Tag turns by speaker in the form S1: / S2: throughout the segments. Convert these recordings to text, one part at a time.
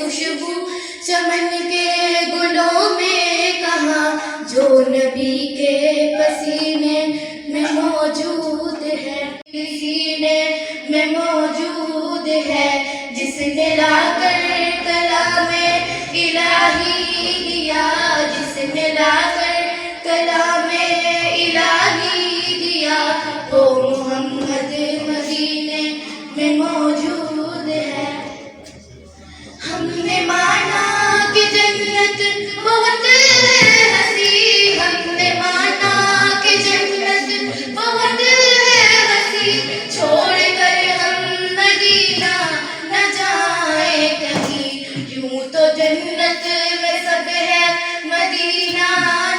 S1: خوشبو چمن کے گلوں میں کہاں، جو نبی کے پسینے میں موجود ہے، سینے میں موجود ہے، جس نے لا کر کلام الہی دیا، جس نے لا کر کلام الہی دیا، وہ محمد مدینے میں موجود ہے۔ ہم نے مانا کہ جنت بہت ہے حسین، ہم نے مانا کہ جنت بہت ہے حسین، چھوڑ کر ہم مدینہ نہ جائیں کہیں، یوں تو جنت میں سب ہے مدینہ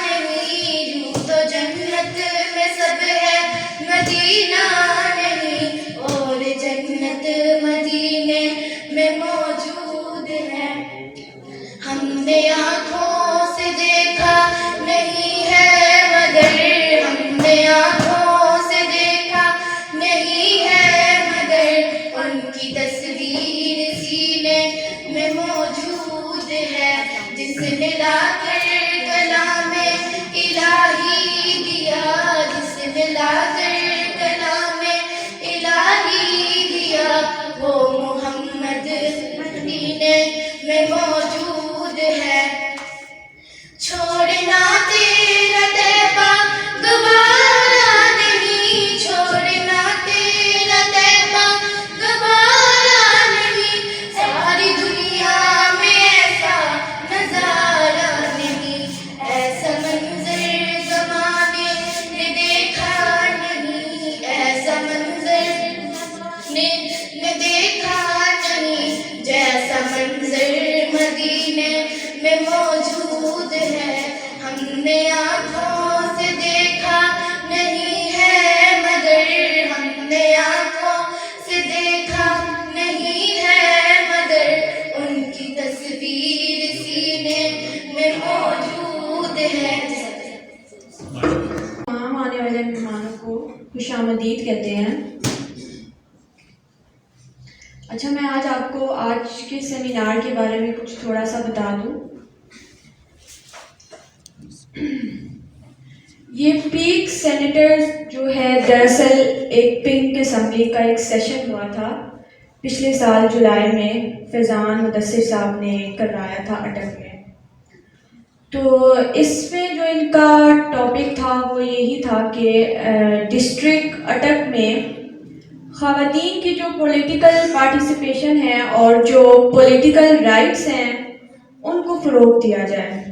S1: نہیں، یوں تو جنت میں سب ہے مدینہ نہیں، اور جنت مدینے میں موجود ہے۔ ہم نے آنکھوں سے دیکھا نہیں ہے مگر، ہم نے آنکھوں سے دیکھا نہیں ہے مگر، ان کی تصویر سینے میں موجود ہے، جس نے لا کر کلام الہی دیا، جس نے لا کر کلام الہی دیا، وہ محمد مدینے میں موجود ہے۔ چھوڑنا تیرا طیبہ گوارا نہیں، چھوڑنا تیرا طیبہ گوارا نہیں، ساری دنیا میں ایسا نظارہ نہیں، ایسا منظر زمانے نے دیکھا نہیں، ایسا منظر نے دیکھا نہیں، جیسا منظر مدینے میں موجود ہے۔ ہم نے آنکھوں سے دیکھا نہیں ہے مگر، ہم نے آنکھوں سے دیکھا نہیں ہے مگر، ان کی تصویر سینے میں موجود ہے۔
S2: تمام آنے والے مہمانوں کو خوش آمدید کہتے ہیں۔ اچھا، میں آج آپ کو آج کے سیمینار کے بارے میں کچھ تھوڑا سا بتا دوں۔ یہ پیک سینیٹرز جو ہے، دراصل ایک پنک اسمبلی کا ایک سیشن ہوا تھا پچھلے سال جولائی میں، فیضان مدثر صاحب نے کروایا تھا اٹک میں۔ تو اس میں جو ان کا ٹاپک تھا وہ یہی تھا کہ ڈسٹرکٹ اٹک میں خواتین کی جو پولیٹیکل پارٹیسپیشن ہے اور جو پولیٹیکل رائٹس ہیں ان کو فروغ دیا جائے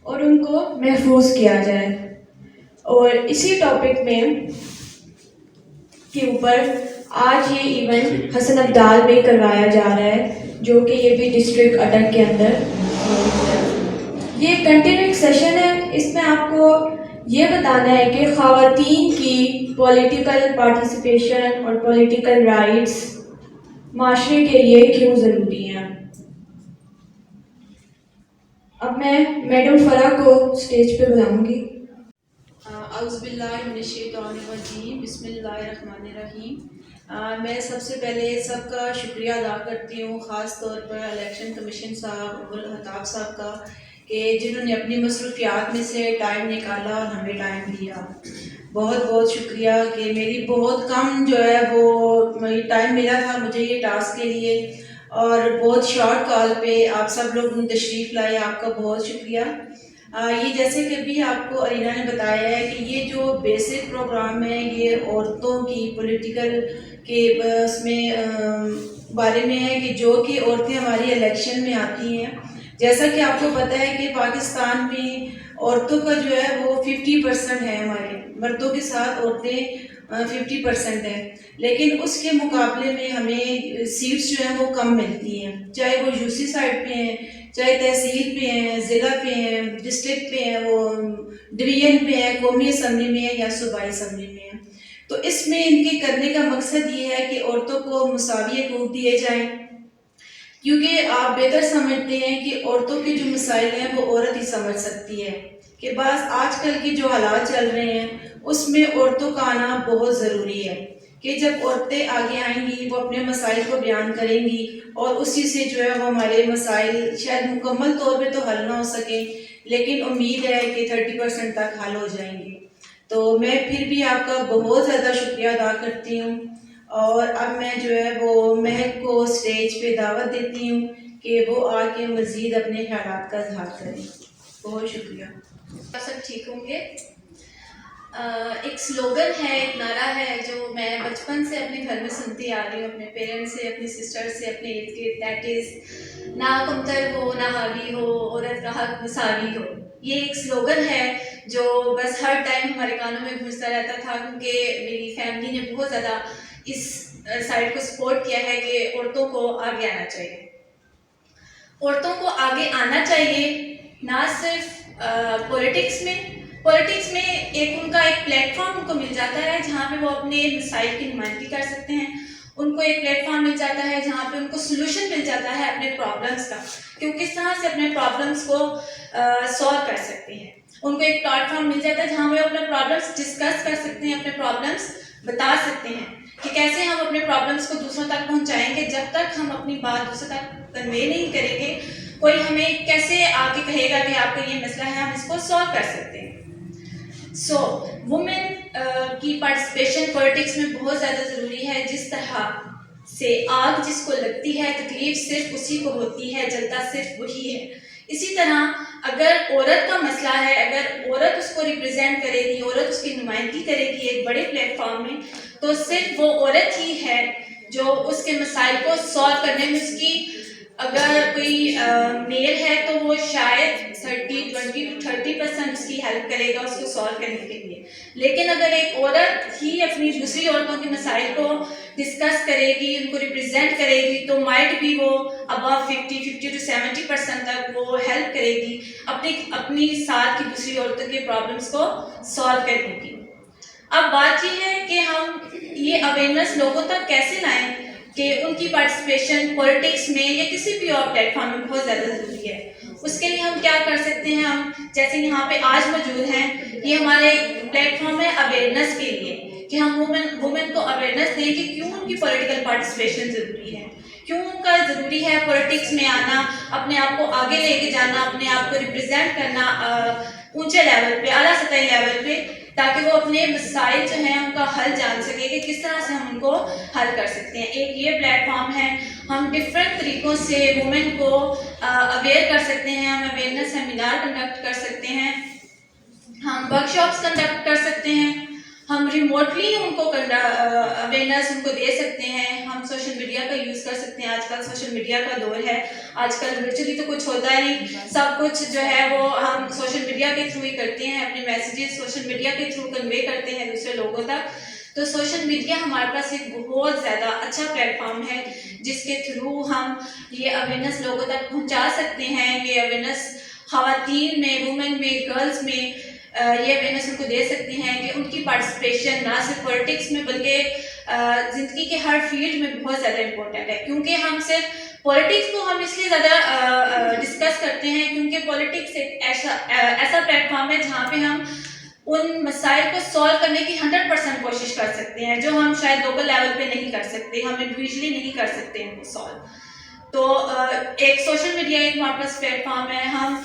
S2: اور ان کو محفوظ کیا جائے۔ اور اسی ٹاپک میں کے اوپر آج یہ ایونٹ حسن ابدال میں کروایا جا رہا ہے، جو کہ یہ بھی ڈسٹرکٹ اٹک کے اندر یہ کنٹینیو سیشن ہے۔ اس میں آپ کو یہ بتانا ہے کہ خواتین کی پولیٹیکل پارٹیسپیشن اور پولیٹیکل رائٹس معاشرے کے لیے کیوں ضروری ہیں۔ اب میں میڈم فرح کو اسٹیج پہ بلاؤں گی۔
S3: اعوذ باللہ من الشیطان الرجیم، بسم اللہ الرحمن الرحیم۔ میں سب سے پہلے سب کا شکریہ ادا کرتی ہوں، خاص طور پر الیکشن کمیشن صاحب عمر الخطاب صاحب کا، کہ جنہوں نے اپنی مصروفیات میں سے ٹائم نکالا اور ہمیں ٹائم دیا۔ بہت بہت شکریہ کہ میری بہت کم جو ہے وہ ٹائم ملا تھا مجھے یہ ٹاسک کے لیے، اور بہت شارٹ کال پہ آپ سب لوگ تشریف لائے، آپ کا بہت شکریہ۔ یہ جیسے کہ ابھی آپ کو ارینا نے بتایا ہے کہ یہ جو بیسک پروگرام ہے یہ عورتوں کی پولیٹیکل کے اس میں بارے میں ہے، کہ جو کہ عورتیں ہماری الیکشن میں آتی ہیں۔ جیسا کہ آپ کو پتہ ہے کہ پاکستان میں عورتوں کا جو ہے وہ 50% ہے، ہمارے مردوں کے ساتھ عورتیں 50% ہیں، لیکن اس کے مقابلے میں ہمیں سیٹس جو ہیں وہ کم ملتی ہیں، چاہے وہ یو سی سائڈ پہ ہیں، چاہے تحصیل پہ ہیں، ضلع پہ ہیں، ڈسٹرکٹ پہ ہیں، وہ ڈویژن پہ ہیں، قومی اسمبلی میں ہیں یا صوبائی اسمبلی میں ہیں۔ تو اس میں ان کے کرنے کا مقصد یہ ہے کہ عورتوں کو مساوی حقوق دیے جائیں، کیونکہ آپ بہتر سمجھتے ہیں کہ عورتوں کے جو مسائل ہیں وہ عورت ہی سمجھ سکتی ہے، کہ بعض آج کل کے جو حالات چل رہے ہیں اس میں عورتوں کا آنا بہت ضروری ہے، کہ جب عورتیں آگے آئیں گی وہ اپنے مسائل کو بیان کریں گی اور اسی سے جو ہے وہ ہمارے مسائل شاید مکمل طور پہ تو حل نہ ہو سکیں لیکن امید ہے کہ 30% تک حل ہو جائیں گے. تو میں پھر بھی آپ کا بہت زیادہ شکریہ ادا کرتی ہوں اور اب میں جو ہے وہ مہک کو اسٹیج پہ دعوت دیتی ہوں کہ وہ آ کے مزید اپنے خیالات کا اظہار کریں. بہت شکریہ.
S1: سب ٹھیک ہوں گے. ایک سلوگن ہے، ایک نعرہ ہے جو میں بچپن سے اپنے گھر میں سنتی آ رہی ہوں، اپنے پیرنٹس سے، اپنی سسٹر سے، اپنے ارد گرد، دیٹ از نہ کمتر ہو نہ حاوی ہو، عورت کا حق مساوی ہو. یہ ایک سلوگن ہے جو بس ہر ٹائم ہمارے کانوں میں گونجتا رہتا تھا کیونکہ میری فیملی نے بہت زیادہ اس سائڈ کو سپورٹ کیا ہے کہ عورتوں کو آگے آنا چاہیے. عورتوں کو آگے آنا چاہیے نہ صرف پولیٹکس میں ایک ان کا ایک پلیٹ فارم ان کو مل جاتا ہے جہاں پہ وہ اپنے مسائل کی نمائندگی کر سکتے ہیں. ان کو ایک پلیٹ فارم مل جاتا ہے جہاں پہ ان کو سلوشن مل جاتا ہے اپنے پرابلمس کا کہ وہ کس طرح سے اپنے پرابلمس کو سالو کر سکتے ہیں. ان کو ایک پلیٹ فارم مل جاتا ہے جہاں وہ اپنے پرابلمس ڈسکس کر سکتے ہیں، اپنے پرابلمس بتا سکتے ہیں کہ کیسے ہم اپنے پرابلمس کو دوسروں تک پہنچائیں گے. جب تک ہم اپنی بات دوسروں تک کنوے نہیں کریں گے کوئی ہمیں کیسے آ کے کہے گا کہ آپ کا یہ مسئلہ ہے، ہم اس کو سالو کر سکتے ہیں. سو وومن کی پارٹیسپیشن پولیٹکس میں بہت زیادہ ضروری ہے. جس طرح سے آگ جس کو لگتی ہے تکلیف صرف اسی کو ہوتی ہے، جلتا صرف وہی ہے، اسی طرح اگر عورت کا مسئلہ ہے، اگر عورت اس کو ریپرزینٹ کرے گی، عورت اس کی نمائندگی کرے گی ایک بڑے پلیٹ فارم میں، تو صرف وہ عورت ہی ہے جو اس کے مسائل کو سالو کرنے میں اس کی، اگر کوئی میل ہے تو وہ شاید 20-30% اس کی ہیلپ کرے گا اس کو سالو کرنے کے لیے. لیکن اگر ایک عورت ہی اپنی دوسری عورتوں کے مسائل کو ڈسکس کرے گی، ان کو ریپرزینٹ کرے گی، تو مائٹ بھی وہ ابو 50-70% تک وہ ہیلپ کرے گی اپنی ساتھ کی دوسری عورتوں کے پرابلمس کو سالو کرنے کی. اب بات یہ ہے کہ ہم یہ اویئرنیس لوگوں تک کیسے لائیں کہ ان کی پارٹیسپیشن پولیٹکس میں یا کسی بھی اور پلیٹ فارم میں بہت زیادہ ضروری ہے. اس کے لیے ہم کیا کر سکتے ہیں؟ ہم جیسے یہاں پہ آج موجود ہیں، یہ ہمارے پلیٹ فارم ہے اویئرنیس کے لیے کہ ہم وومن کو اویئرنیس دیں کہ کیوں ان کی پولیٹیکل پارٹیسپیشن ضروری ہے، کیوں ان کا ضروری ہے پولیٹکس میں آنا، اپنے آپ کو آگے لے کے جانا، اپنے آپ کو ریپرزینٹ کرنا اونچے لیول پہ، اعلیٰ سطحی لیول پہ، تاکہ وہ اپنے مسائل جو ہیں ان کا حل جان سکے کہ کس طرح سے ہم ان کو حل کر سکتے ہیں. ایک یہ پلیٹ فارم ہے، ہم ڈفرینٹ طریقوں سے وومن کو اویئر کر سکتے ہیں. ہم اویئرنیس سیمینار کنڈکٹ کر سکتے ہیں، ہم ورک شاپس کنڈکٹ کر سکتے ہیں، ہم ریموٹلی ان کو اویئرنیس ان کو دے سکتے ہیں. ہم سوشل میڈیا کا یوز کر سکتے ہیں. آج کل سوشل میڈیا کا دور ہے، آج کل ورچولی تو کچھ ہوتا ہے نہیں، سب کچھ جو ہے وہ ہم سوشل میڈیا کے تھرو ہی کرتے ہیں، اپنے میسیجز سوشل میڈیا کے تھرو کنوے کرتے ہیں دوسرے لوگوں تک. تو سوشل میڈیا ہمارے پاس ایک بہت زیادہ اچھا پلیٹ فارم ہے جس کے تھرو ہم یہ اویئرنیس لوگوں تک پہنچا سکتے ہیں. یہ اویئرنیس خواتین میں، وومن میں، گرلز میں یہ اویئرنیس ان کو دے سکتے ہیں کہ ان کی پارٹیسپیشن نہ صرف پولیٹکس میں بلکہ زندگی کے ہر فیلڈ میں بہت زیادہ امپورٹنٹ ہے. کیونکہ ہم صرف پولیٹکس کو ہم اس لیے زیادہ ڈسکس کرتے ہیں کیونکہ پولیٹکس ایک ایسا پلیٹ فارم ہے جہاں پہ ہم ان مسائل کو سالو کرنے کی 100% کوشش کر سکتے ہیں جو ہم شاید لوکل لیول پہ نہیں کر سکتے، ہم انڈیویجلی نہیں کر سکتے ان کو سالو. تو ایک سوشل میڈیا ایک ہمارے پاس پلیٹ فارم ہے. ہم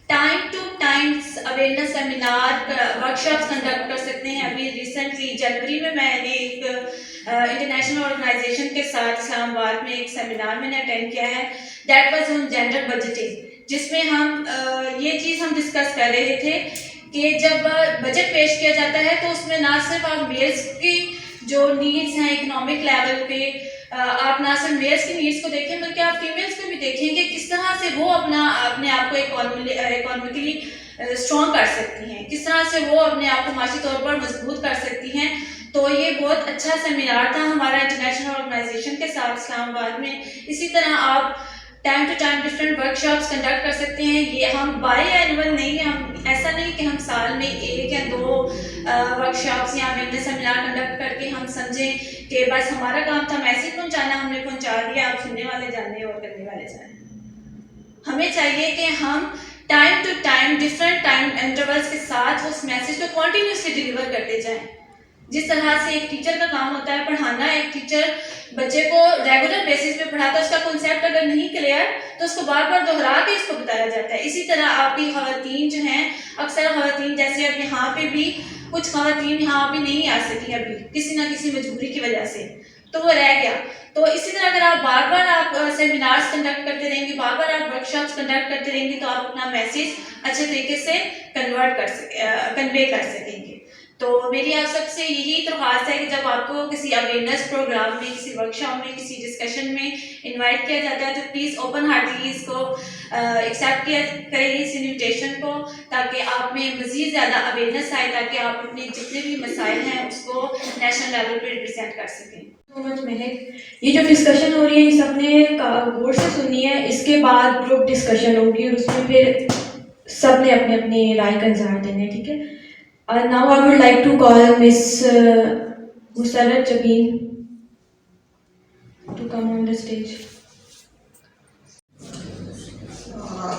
S1: time to time awareness seminar workshops conduct کر سکتے ہیں. ابھی ریسنٹلی جنوری میں نے ایک انٹرنیشنل آرگنائزیشن کے ساتھ اسلام آباد میں ایک سیمینار میں نے اٹینڈ کیا ہے، that was on gender budgeting, جس میں ہم یہ چیز ہم ڈسکس کر رہے تھے کہ جب بجٹ پیش کیا جاتا ہے تو اس میں نہ صرف آپ میلس کی جو نیڈس ہیں اکنامک لیول پہ، آپ نہ صرف میلس کی نیڈس کو دیکھیں بلکہ آپ فیمیلس کو بھی دیکھیں کہ کس طرح سے وہ اپنے آپ کو اکانومیکلی اسٹرانگ کر سکتی ہیں، کس طرح سے وہ اپنے آپ کو معاشی طور پر مضبوط کر سکتی ہیں. تو یہ بہت اچھا سیمینار تھا ہمارا انٹرنیشنل آرگنائزیشن کے ساتھ اسلام آباد میں. اسی طرح آپ time to time different workshops conduct کر سکتے ہیں. یہ ہم بائی اینول نہیں ہے، ہم ایسا نہیں کہ ہم سال میں 1 یا 2 ورک شاپس یا اویئرنیس سیمینار کنڈکٹ کر کے ہم سمجھیں کہ بس ہمارا کام تھا میسیج پہنچانا، ہم نے پہنچا دیا، آپ سننے والے جانے اور کرنے والے جانے. ہمیں چاہیے کہ ہم time to time different time intervals کے ساتھ اس میسیج کو کنٹینیوسلی ڈیلیور کرتے جائیں. جس طرح سے ایک ٹیچر کا کام ہوتا ہے پڑھانا، ایک ٹیچر بچے کو ریگولر بیسس پہ پڑھاتا ہے، اس کا کنسیپٹ اگر نہیں کلیئر تو اس کو بار بار دہرا کے اس کو بتایا جاتا ہے. اسی طرح آپ کی خواتین جو ہیں، اکثر خواتین جیسے اب یہاں پہ بھی کچھ خواتین یہاں پہ نہیں آ سکی ابھی کسی نہ کسی مجبوری کی وجہ سے، تو وہ رہ گیا. تو اسی طرح اگر آپ بار بار آپ سیمینارز کنڈکٹ کرتے رہیں گے، بار بار آپ ورک شاپس کنڈکٹ کرتے رہیں گے، تو آپ اپنا میسیج اچھے طریقے سے کنوے کر سکیں گے. تو میری آپ سب سے یہی درخواست ہے کہ جب آپ کو کسی اویئرنیس پروگرام میں، کسی ورک شاپ میں، کسی ڈسکشن میں انوائٹ کیا جاتا ہے تو پلیز اوپن ہارٹلی اس کو ایکسیپٹ کریں اس انویٹیشن کو، تاکہ آپ میں مزید زیادہ اویئرنیس آئے، تاکہ آپ اپنے جتنے بھی مسائل ہیں اس کو نیشنل لیول پہ ریپرزینٹ کر سکیں.
S2: یہ جو ڈسکشن ہو رہی ہے یہ سب نے غور سے سنی ہے. اس کے بعد گروپ ڈسکشن ہوگی اور اس میں پھر سب نے اپنی اپنی رائے کا اظہار دینا ہے. ٹھیک ہے. Now I would like to call miss Musarrat Jabeen to come on the stage.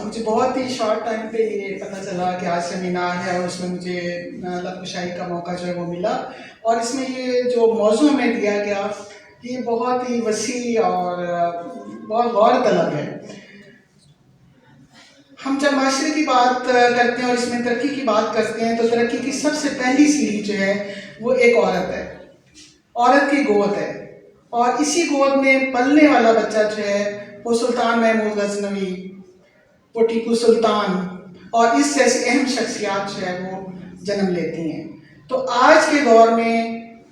S4: مجھے بہت ہی شارٹ ٹائم پہ یہ پتہ چلا کہ آج سیمینار ہے اور اس میں مجھے لب کشائی کا موقع جو ہے وہ ملا، اور اس میں یہ جو موضوع ہمیں دیا گیا یہ بہت ہی وسیع اور بہت غور طلب ہے. ہم جب معاشرے کی بات کرتے ہیں اور اس میں ترقی کی بات کرتے ہیں تو ترقی کی سب سے پہلی سیڑھی جو ہے وہ ایک عورت ہے، عورت کی گود ہے، اور اسی گود میں پلنے والا بچہ جو ہے وہ سلطان محمود غزنوی، وہ ٹیپو سلطان اور اس جیسی اہم شخصیات جو ہے وہ جنم لیتی ہیں. تو آج کے دور میں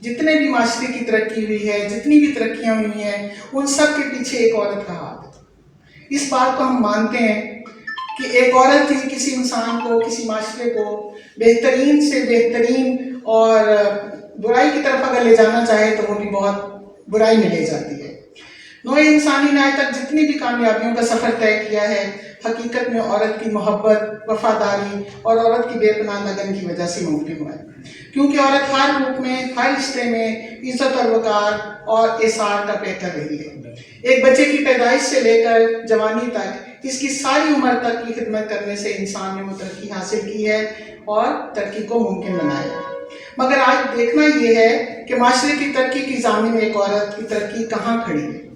S4: جتنے بھی معاشرے کی ترقی ہوئی ہے، جتنی بھی ترقیاں ہوئی ہیں، ان سب کے پیچھے ایک عورت کا ہاتھ ہے. اس بات کو ہم مانتے ہیں کہ ایک عورت ہی کسی انسان کو، کسی معاشرے کو بہترین سے بہترین اور برائی کی طرف اگر لے جانا چاہے تو وہ بھی بہت برائی میں لے جاتی ہے. نوع انسانی نے آج تک جتنی بھی کامیابیوں کا سفر طے کیا ہے، حقیقت میں عورت کی محبت، وفاداری اور عورت کی بے پناہ لگن کی وجہ سے ممکن ہوا ہے. کیونکہ عورت ہر روپ میں، ہر رشتے میں عزت اور وقار اور احسان کا پیکر رہی ہے. ایک بچے کی پیدائش سے لے کر جوانی تک، اس کی ساری عمر تک کی خدمت کرنے سے انسان نے وہ ترقی حاصل کی ہے اور ترقی کو ممکن بنایا ہے. مگر آج دیکھنا یہ ہے کہ معاشرے کی ترقی کی ضامن ایک عورت کی ترقی کہاں کھڑی ہے.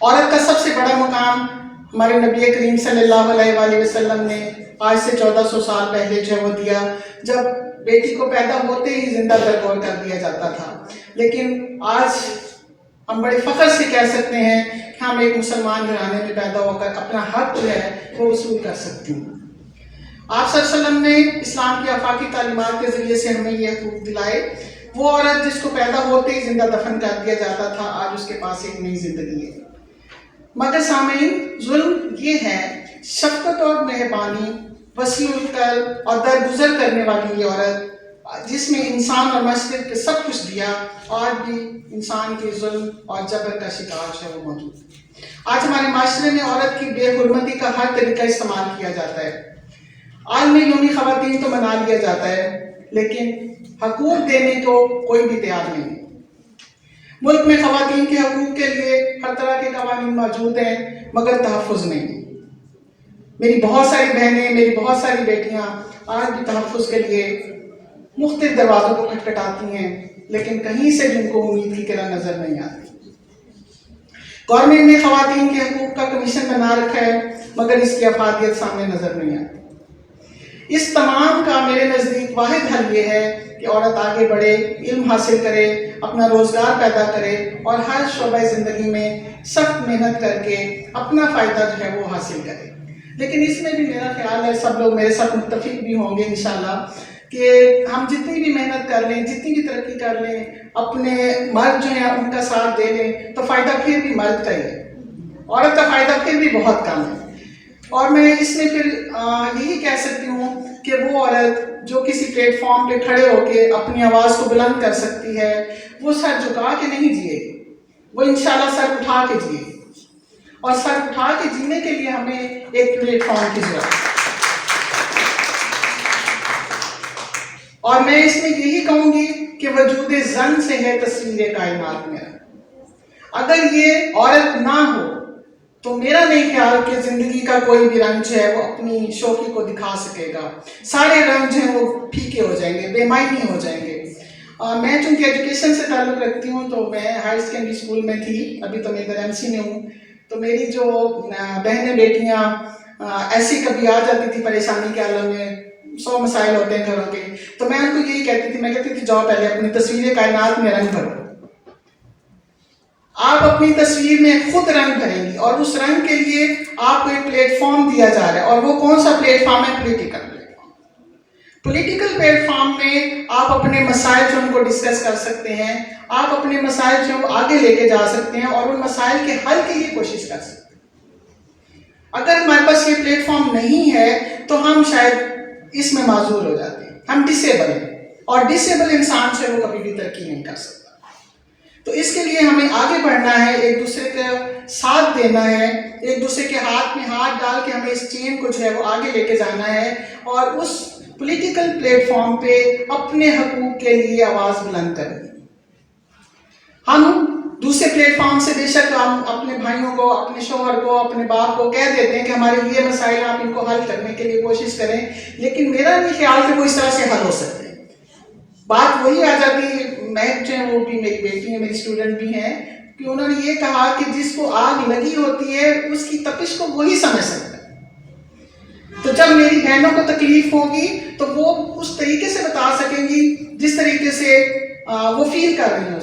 S4: عورت کا سب سے بڑا مقام ہمارے نبی کریم صلی اللہ علیہ وآلہ وسلم نے آج سے 1400 سال پہلے جو ہے وہ دیا، جب بیٹی کو پیدا ہوتے ہی زندہ درگور کر دیا جاتا تھا. لیکن آج ہم بڑے فخر سے کہہ سکتے ہیں کہ ہم ایک مسلمان گھرانے میں پیدا ہو کر اپنا حق جو ہے وہ وصول کر سکتے ہیں. آپ صلی اللہ علیہ وسلم نے اسلام کی آفاقی تعلیمات کے ذریعے سے ہمیں یہ حقوق دلائے. وہ عورت جس کو پیدا ہوتے ہی زندہ دفن کر دیا جاتا تھا، آج اس کے پاس ایک نئی زندگی ہے. مگر سامعین، ظلم یہ ہے شفقت اور مہربانی، وسیع القلب اور درگزر کرنے والی یہ عورت جس میں انسان اور معاشرے کے سب کچھ دیا، آج بھی انسان کے ظلم اور جبر کا شکار ہے وہ موجود ہے. آج ہمارے معاشرے میں عورت کی بے حرمتی کا ہر طریقہ استعمال کیا جاتا ہے. عالمی یوم خواتین تو منا لیا جاتا ہے، لیکن حقوق دینے کو کوئی بھی تیار نہیں. ملک میں خواتین کے حقوق کے لیے ہر طرح کے قوانین موجود ہیں، مگر تحفظ نہیں. میری بہت ساری بہنیں، میری بہت ساری بیٹیاں آج بھی تحفظ کے لیے مختلف دروازوں کو کھٹکھٹاتی ہیں، لیکن کہیں سے بھی ان کو امید کی کرا نظر نہیں آتی. گورنمنٹ نے خواتین کے حقوق کا کمیشن بنا رکھا ہے، مگر اس کی افادیت سامنے نظر نہیں آتی. اس تمام کا میرے نزدیک واحد حل یہ ہے کہ عورت آگے بڑھے، علم حاصل کرے، اپنا روزگار پیدا کرے اور ہر شعبہ زندگی میں سخت محنت کر کے اپنا فائدہ جو ہے وہ حاصل کرے. لیکن اس میں بھی میرا خیال ہے سب لوگ میرے ساتھ متفق بھی ہوں گے انشاءاللہ کہ ہم جتنی بھی محنت کر لیں، جتنی بھی ترقی کر لیں، اپنے مرد جو ہیں ان کا ساتھ دے لیں تو فائدہ پھر بھی مرد کا ہی ہے، عورت کا فائدہ پھر بھی بہت کم ہے. اور میں اس میں پھر یہی کہہ سکتی ہوں کہ وہ عورت جو کسی پلیٹ فارم پہ کھڑے ہو کے اپنی آواز کو بلند کر سکتی ہے، وہ سر جھکا کے نہیں جیے گی، وہ انشاءاللہ سر اٹھا کے جیے گی. اور سر اٹھا کے جینے کے لیے ہمیں ایک پلیٹ فارم کی ضرورت ہے. اور میں اس میں یہی کہوں گی کہ وجود زن سے ہے تصویر کائنات میں. اگر یہ عورت نہ ہو تو میرا نہیں خیال کہ زندگی کا کوئی بھی رنگ جو ہے وہ اپنی شوخی کو دکھا سکے گا. سارے رنگ جو ہیں وہ پھیکے ہو جائیں گے، بے معنی ہو جائیں گے. میں چونکہ ایجوکیشن سے تعلق رکھتی ہوں تو میں ہائر سیکنڈری اسکول میں تھی، ابھی تو میں ادھر ایم سی میں ہوں. تو میری جو بہنیں بیٹیاں ایسی کبھی آ جاتی تھی پریشانی کے عالم میں، 100 مسائل ہوتے ہیں گھروں کے، تو میں ان کو یہی کہتی تھی، میں کہتی تھی جاؤ پہلے اپنی تصویر کائنات میں رنگ بھرو. آپ اپنی تصویر میں خود رنگ بھریں گی اور اس رنگ کے لیے آپ کو ایک پلیٹ فارم دیا جا رہا ہے، اور وہ کون سا پلیٹ فارم ہے؟ Political plate form. Political plate form میں آپ اپنے مسائل جو ان کو ڈسکس کر سکتے ہیں، آپ اپنے مسائل جو آگے لے کے جا سکتے ہیں اور ان مسائل کے حل کے لیے کوشش کر سکتے ہیں. اگر ہمارے پاس یہ پلیٹ فارم نہیں ہے تو ہم شاید اس میں معذور ہو جاتے ہیں، ہم ڈسیبل ہیں، اور ڈسیبل انسان سے وہ کبھی بھی ترقی نہیں کر سکتا. تو اس کے لیے ہمیں آگے بڑھنا ہے، ایک دوسرے کا ساتھ دینا ہے، ایک دوسرے کے ہاتھ میں ہاتھ ڈال کے ہمیں اس چین کو جو ہے وہ آگے لے کے جانا ہے، اور اس پولیٹیکل پلیٹ فارم پہ اپنے حقوق کے لیے آواز بلند کریں. ہم دوسرے پلیٹ فارم سے بے شک ہم اپنے بھائیوں کو، اپنے شوہر کو، اپنے باپ کو کہہ دیتے ہیں کہ ہمارے یہ مسائل آپ ان کو حل کرنے کے لیے کوشش کریں، لیکن میرا نہیں خیال کہ وہ اس طرح سے حل ہو سکتے ہیں. بات وہی آ جاتی ہے، مہک جو ہے وہ بھی میری بیٹی ہے، میری اسٹوڈنٹ بھی ہیں، کہ انہوں نے یہ کہا کہ جس کو آگ لگی ہوتی ہے اس کی تپش کو وہی سمجھ سکتا ہے. تو جب میری بہنوں کو تکلیف ہوگی تو وہ اس طریقے سے بتا سکیں گی جس طریقے سے وہ فیل کر رہی ہیں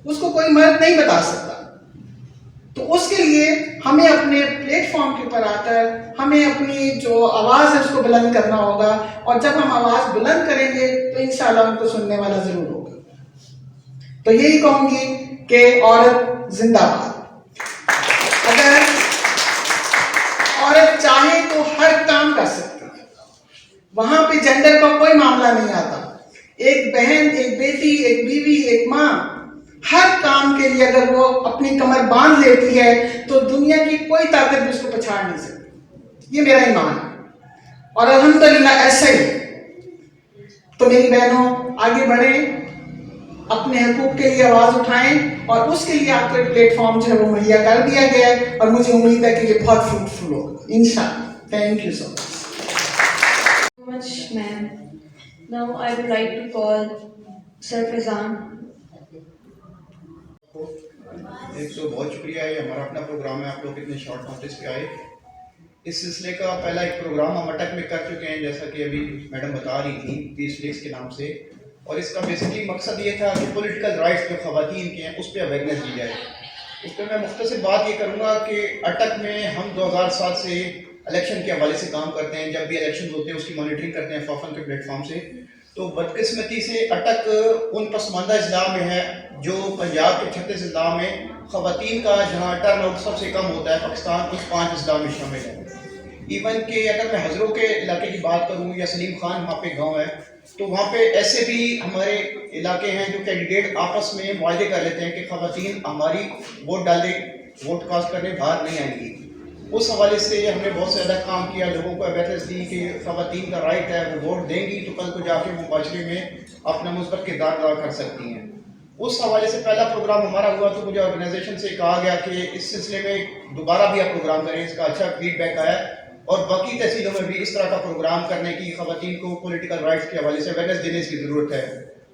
S4: اس کو کوئی مرد نہیں بتا سکتا. تو اس کے لیے ہمیں اپنے پلیٹ فارم کے اوپر آ کر ہمیں اپنی جو آواز ہے اس کو بلند کرنا ہوگا، اور جب ہم آواز بلند کریں گے تو انشاءاللہ ان کو سننے والا ضرور ہوگا. تو یہی کہوں گی کہ عورت زندہ باد. اگر عورت چاہے تو ہر کام کر سکتی ہے، وہاں پہ جینڈر کا کوئی معاملہ نہیں آتا. ایک بہن، ایک بیٹی، ایک بیوی، ایک ماں، ہر کام کے لیے اگر وہ اپنی کمر باندھ لیتی ہے تو دنیا کی کوئی طاقت بھی اس کو پچھاڑ نہیں سکتی. یہ میرا ایمان ہے، اور الحمدللہ ایسا ہی. تو میری بہنوں آگے بڑھیں، اپنے حقوق کے لیے آواز اٹھائیں، اور اس کے لیے آپ کو ایک پلیٹ فارم جو ہے وہ مہیا کر دیا گیا ہے، اور مجھے امید ہے کہ یہ بہت فروٹفل ہوگا انشاءاللہ. Thank you so
S2: much, ma'am. Now I would like to call Sir Fazan.
S5: ایک تو بہت شکریہ، یہ ہمارا اپنا پروگرام ہے، آپ لوگ اتنے شارٹ نوٹس پہ آئے. اس سلسلے کا پہلا ایک پروگرام ہم اٹک میں کر چکے ہیں، جیسا کہ ابھی میڈم بتا رہی تھیں، پیس لیکس کے نام سے. اور اس کا بیسکلی مقصد یہ تھا کہ پولیٹیکل رائٹس جو خواتین کے ہیں اس پہ اویئرنیس دی جائے. اس پہ میں مختصر بات یہ کروں گا کہ اٹک میں ہم 2007 سے الیکشن کے حوالے سے کام کرتے ہیں. جب بھی الیکشن ہوتے ہیں اس کی مانیٹرنگ کرتے ہیں فافن کے پلیٹ فارم سے. تو بدقسمتی سے اٹک ان پسماندہ اضلاع میں ہے جو پنجاب کے 36 اضلاع میں خواتین کا جہاں ٹرن آؤٹ سب سے کم ہوتا ہے پاکستان اس 5 اضلاع میں شامل ہے. ایون کہ اگر میں ہزروں کے علاقے کی بات کروں یا سلیم خان وہاں پہ گاؤں ہے، تو وہاں پہ ایسے بھی ہمارے علاقے ہیں جو کینڈیڈیٹ آپس میں معاہدے کر لیتے ہیں کہ خواتین ہماری ووٹ ڈالے، ووٹ کاسٹ کرنے باہر نہیں آئیں گی. اس حوالے سے ہم نے بہت زیادہ کام کیا، لوگوں کو اویئرنیس دی کہ خواتین کا رائٹ ہے، وہ ووٹ دیں گی تو کل کو جا کے وہ معاشرے میں اپنا مثبت کردار ادا کر سکتی ہیں. اس حوالے سے پہلا پروگرام ہمارا ہوا تو مجھے آرگنائزیشن سے کہا گیا کہ اس سلسلے میں دوبارہ بھی آپ پروگرام کریں. اس کا اچھا فیڈ بیک آیا، اور باقی تحصیلوں میں بھی اس طرح کا پروگرام کرنے کی، خواتین کو پولیٹیکل رائٹس کے حوالے سے اویئرنیس دینے کی ضرورت ہے.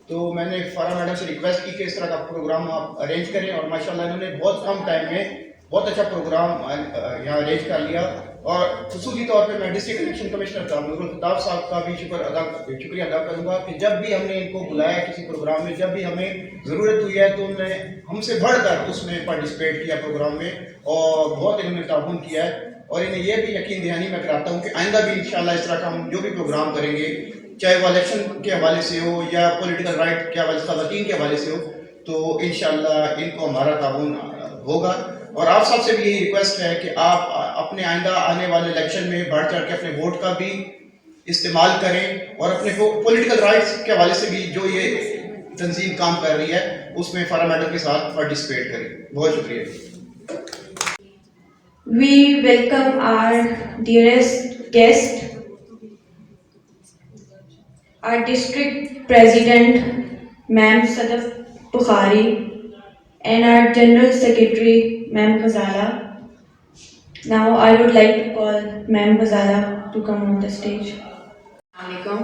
S5: تو میں نے فارا میڈم سے ریکویسٹ کی کہ اس طرح کا پروگرام آپ ارینج کریں، اور ماشاءاللہ انہوں نے بہت کم ٹائم میں بہت اچھا پروگرام یہاں ارینج کر لیا. اور خصوصی طور پہ میں ڈسٹرکٹ الیکشن کمشنر نور الخطاب صاحب کا بھی شکریہ ادا کروں گا کہ جب بھی ہم نے ان کو بلایا کسی پروگرام میں، جب بھی ہمیں ضرورت ہوئی ہے تو انہوں نے ہم سے بڑھ کر اس میں پارٹیسپیٹ کیا پروگرام میں، اور بہت انہوں نے تعاون کیا ہے. اور انہیں یہ بھی یقین دہانی میں کراتا ہوں کہ آئندہ بھی انشاءاللہ اس طرح کا ہم جو بھی پروگرام کریں گے، چاہے وہ الیکشن کے حوالے سے ہو یا پولیٹیکل رائٹ کے حوالے سے، خواتین کے حوالے سے ہو، تو انشاءاللہ ان کو ہمارا تعاون ہوگا. اور آپ سب سے بھی یہی ریکویسٹ ہے کہ آپ اپنے آئندہ آنے والے الیکشن میں بڑھ چڑھ کے اپنے ووٹ کا بھی استعمال کریں، اور اپنے پولیٹیکل رائٹس کے حوالے سے بھی جو یہ تنظیم کام کر رہی ہے اس میں فارا میڈم کے ساتھ پارٹیسپیٹ کریں. بہت شکریہ.
S2: We welcome our dearest guest, our district president, Ma'am Sadaf Bukhari, and our general secretary, Ma'am Ghazala. Now I would like to call Ma'am Ghazala to come on the stage.
S3: السلام علیکم.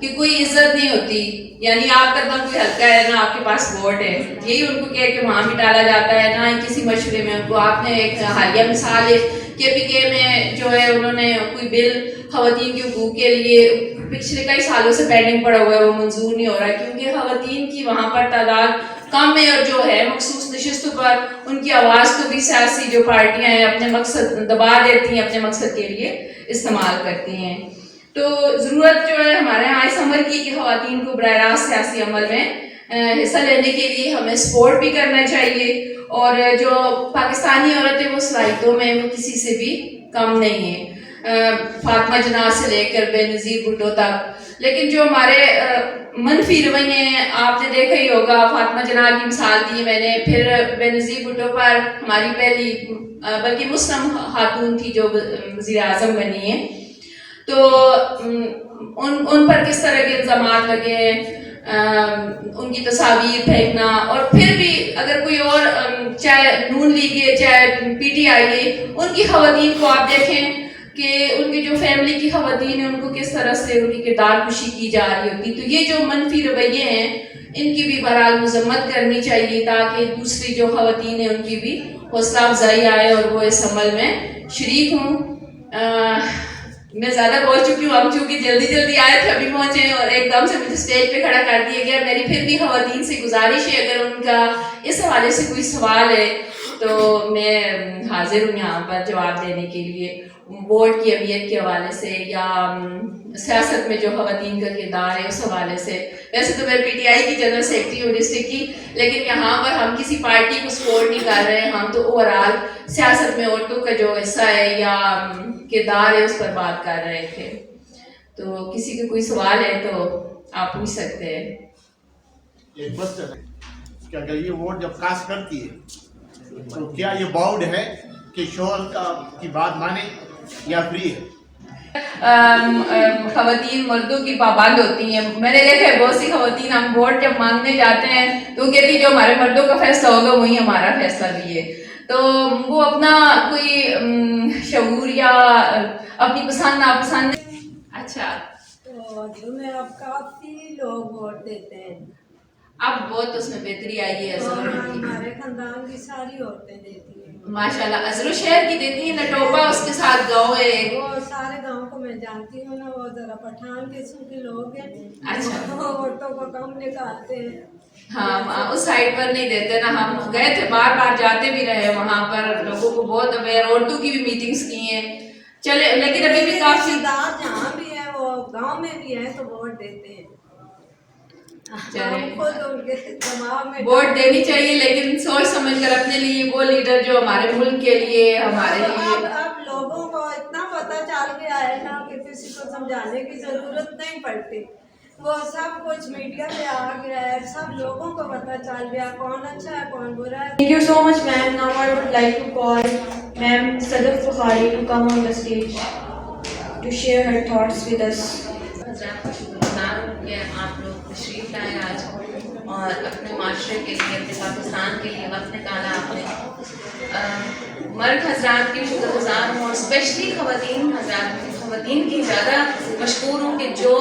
S6: کہ کوئی عزت نہیں ہوتی، یعنی آپ کا نہ کوئی ہلکا ہے نہ آپ کے پاس ووٹ ہے، یہی ان کو کہہ کے وہاں بھی ڈالا جاتا ہے، نہ ہی کسی مشورے میں ان کو. آپ نے ایک حالیہ مثال ہے KPK میں جو ہے انہوں نے کوئی بل خواتین کے حقوق کے لیے پچھلے کئی سالوں سے پینڈنگ پڑا ہوا ہے، وہ منظور نہیں ہو رہا ہے کیونکہ خواتین کی وہاں پر تعداد کم ہے، اور جو ہے مخصوص نشستوں پر ان کی آواز کو بھی سیاسی جو پارٹیاں ہیں اپنے مقصد دبا دیتی ہیں، اپنے مقصد کے لیے استعمال کرتی ہیں. تو ضرورت جو ہے ہمارے یہاں اس عمل کی کہ خواتین کو براہ راست سیاسی عمل میں حصہ لینے کے لیے ہمیں سپورٹ بھی کرنا چاہیے، اور جو پاکستانی عورتیں وہ صلاحیتوں میں وہ کسی سے بھی کم نہیں ہیں، فاطمہ جناح سے لے کر بے نظیر بھٹو تک. لیکن جو ہمارے منفی رویے ہیں آپ نے دیکھا ہی ہوگا، فاطمہ جناح کی مثال دی میں نے، پھر بے نظیر بھٹو پر ہماری پہلی بلکہ مسلم خاتون تھی جو وزیر اعظم بنی ہے، تو ان پر کس طرح کے الزامات لگے ہیں، ان کی تصاویر پھینکنا، اور پھر بھی اگر کوئی اور چاہے نون لیگ ہے چاہے PTI ہے، ان کی خواتین کو آپ دیکھیں کہ ان کی جو فیملی کی خواتین ہیں ان کو کس طرح سے ان کی کردار کشی کی جا رہی ہوتی. تو یہ جو منفی رویے ہیں ان کی بھی بہرحال مذمت کرنی چاہیے تاکہ دوسری جو خواتین ہیں ان کی بھی حوصلہ افزائی آئے اور وہ اس عمل میں شریک ہوں. میں زیادہ بول چکی ہوں، ہم چونکہ جلدی آئے تھے ابھی پہنچے اور ایک دم سے مجھے اسٹیج پہ کھڑا کر دیا گیا. میری پھر بھی خواتین سے گزارش ہے اگر ان کا اس حوالے سے کوئی سوال ہے تو میں حاضر ہوں یہاں پر جواب دینے کے لیے، ووٹ کی اہمیت کے حوالے سے یا سیاست میں جو خواتین کا کردار ہے اس حوالے سے. ویسے تو میں PTI کی جنرل سیکرٹری ہوں ڈسٹرکٹ کی، لیکن یہاں پر ہم کسی پارٹی کو سپورٹ نہیں کر رہے ہیں، ہم تو اوور آل سیاست میں عورتوں کا جو حصہ ہے یا کردار ہے اس پر بات کر رہے تھے. تو کسی کا کوئی سوال ہے تو آپ پوچھ سکتے ہیں.
S7: ایک کوشچن ہے کہ اگر یہ ووٹ جب کاسٹ کرتی ہے تو کیا یہ باؤنڈ ہے کہ شوہر کی بات مانے یا فری ہے؟
S6: خواتین مردوں کی پابند ہوتی ہیں. میں نے دیکھا ہے بہت سی خواتین ہم ووٹ جب مانگنے جاتے ہیں تو کہتی ہیں جو ہمارے مردوں کا فیصلہ ہوگا وہی ہمارا فیصلہ بھی ہے. تو وہ اپنا کوئی شعور یا اپنی پسند ناپسند. اچھا
S8: تو میں اب کافی لوگ ووٹ دیتے ہیں،
S6: اب بہت اس میں بہتری آئی ہے.
S8: اور ہمارے خاندان کی ساری عورتیں دیتی ہیں.
S6: ماشاءاللہ ازرو شہر کی دیتی ہیں، نٹوپا اس کے ساتھ گاؤں ہے.
S8: وہ سارے گاؤں کو میں جانتی ہوں نا، وہ ذرا پٹھان قسم کے لوگ ہیں،
S6: اچھا.
S8: وہ عورتوں کو کم نکالتے ہیں.
S6: ہاں اس سائڈ پر نہیں دیتے نا، ہم گئے تھے بار جاتے بھی رہے وہاں پر، لوگوں کو بہت اویئر، عورتوں کی بھی میٹنگز کی ہیں. چلے لیکن ابھی بھی کافی
S8: دار جہاں بھی ہیں وہ گاؤں میں بھی ہیں تو ووٹ دیتے ہیں.
S6: ووٹ دینی چاہیے لیکن سوچ سمجھ کر اپنے لیے وہ لیڈر جو ہمارے ملک کے لیے ہمارے لیے.
S8: اب لوگوں کو اتنا پتہ چل گیا ہے نا کہ کسی کو سمجھانے کی ضرورت نہیں پڑتی، وہ سب کچھ میڈیا پہ آ گیا ہے، سب لوگوں کو پتہ چل گیا کون اچھا ہے کون برا ہے.
S2: Thank you so much, ma'am. Now I would like to call Ma'am Sadaf Bukhari to come on the stage to share her thoughts with us.
S9: حضرات کا شکر گزار ہوں کہ آپ لوگ تشریف لائے آج اور اپنے معاشرے کے لیے، اپنے پاکستان کے لیے وقت نکالا آپ نے. مرد حضرات کی شکر گزار ہوں اور اسپیشلی خواتین حضرات، خواتین کی زیادہ مشکور ہوں کہ جو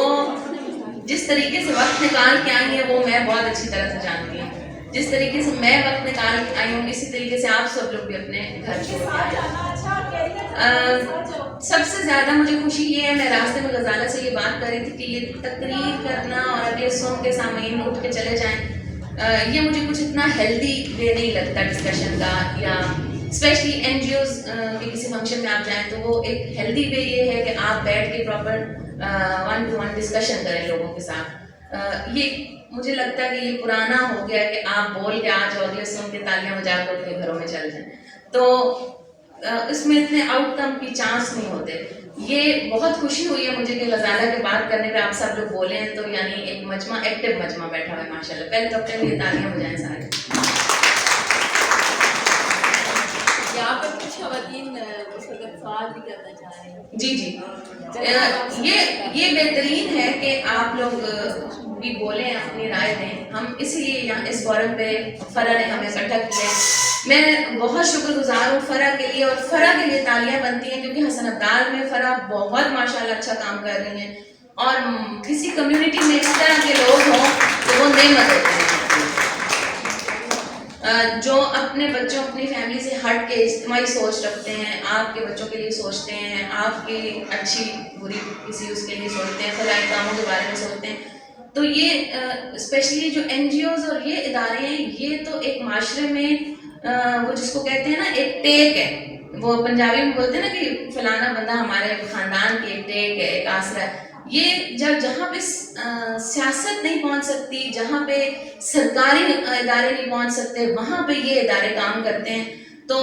S9: جس طریقے سے وقت نکال کے آئی ہیں وہ میں بہت اچھی طرح سے جانتی ہوں. جس طریقے سے میں وقت نکال کے آئی ہوں اسی طریقے سے آپ سب لوگ بھی اپنے گھر چھوڑ کے آئے. سب سے زیادہ مجھے خوشی یہ ہے، میں راستے میں غزالہ سے یہ بات کر رہی تھی کہ یہ تقریر کرنا اور اب یہ سن کے سامعین اٹھ کے چلے جائیں، یہ مجھے کچھ اتنا ہیلدی وے نہیں لگتا ڈسکشن کا، یا اسپیشلی NGOs کے کسی فنکشن میں آپ جائیں تو وہ ایک ہیلدی وے یہ ہے کہ آپ بیٹھ کے پراپر 1-to-1 ڈسکشن کریں لوگوں کے ساتھ. یہ مجھے لگتا ہے کہ یہ پرانا ہو گیا کہ آپ بول کے آج اور اگلے سن کے تالیاں بجا کر اٹھ کے گھروں میں چل جائیں، تو اس میں اتنے آؤٹ کم کی چانس نہیں ہوتے. یہ بہت خوشی ہوئی ہے مجھے کہ غزالہ کے بات کرنے پہ آپ سب لوگ بولے ہیں، تو یعنی ایک مجمع، ایکٹیو مجمع بیٹھا ہوا ہے ماشاءاللہ. پہلے تو اپنے لیے تالیاں بجائیں سارے.
S6: یہاں پر کچھ خواتین سوال بھی کرنا چاہ رہے ہیں.
S9: جی یہ بہترین ہے کہ آپ لوگ بھی بولیں، اپنی رائے دیں. ہم اسی لیے یہاں اس فورم پہ فرح نے ہمیں اکٹھا کیا ہے. میں بہت شکر گزار ہوں فرح کے لیے، اور فرح کے لیے تالیاں بنتی ہیں کیونکہ حسن ابدال میں فرح بہت ماشاءاللہ اچھا کام کر رہی ہیں. اور کسی کمیونٹی میں اس طرح کے لوگ ہوں تو وہ نعمت ہوتے ہیں، جو اپنے بچوں اپنی فیملی سے ہٹ کے اجتماعی سوچ رکھتے ہیں، آپ کے بچوں کے لیے سوچتے ہیں، آپ کی اچھی بری کسی اس کے لیے سوچتے ہیں، فلاحی کاموں کے بارے میں سوچتے ہیں. تو یہ اسپیشلی جو این جی اوز اور یہ ادارے ہیں، یہ تو ایک معاشرے میں وہ جس کو کہتے ہیں نا ایک ٹیک ہے، وہ پنجابی میں بولتے ہیں نا کہ فلانا بندہ ہمارے خاندان کی ایک ٹیک ہے، ایک آسرا ہے. یہ جہاں پہ سیاست نہیں پہنچ سکتی، جہاں پہ سرکاری ادارے نہیں پہنچ سکتے، وہاں پہ یہ ادارے کام کرتے ہیں. تو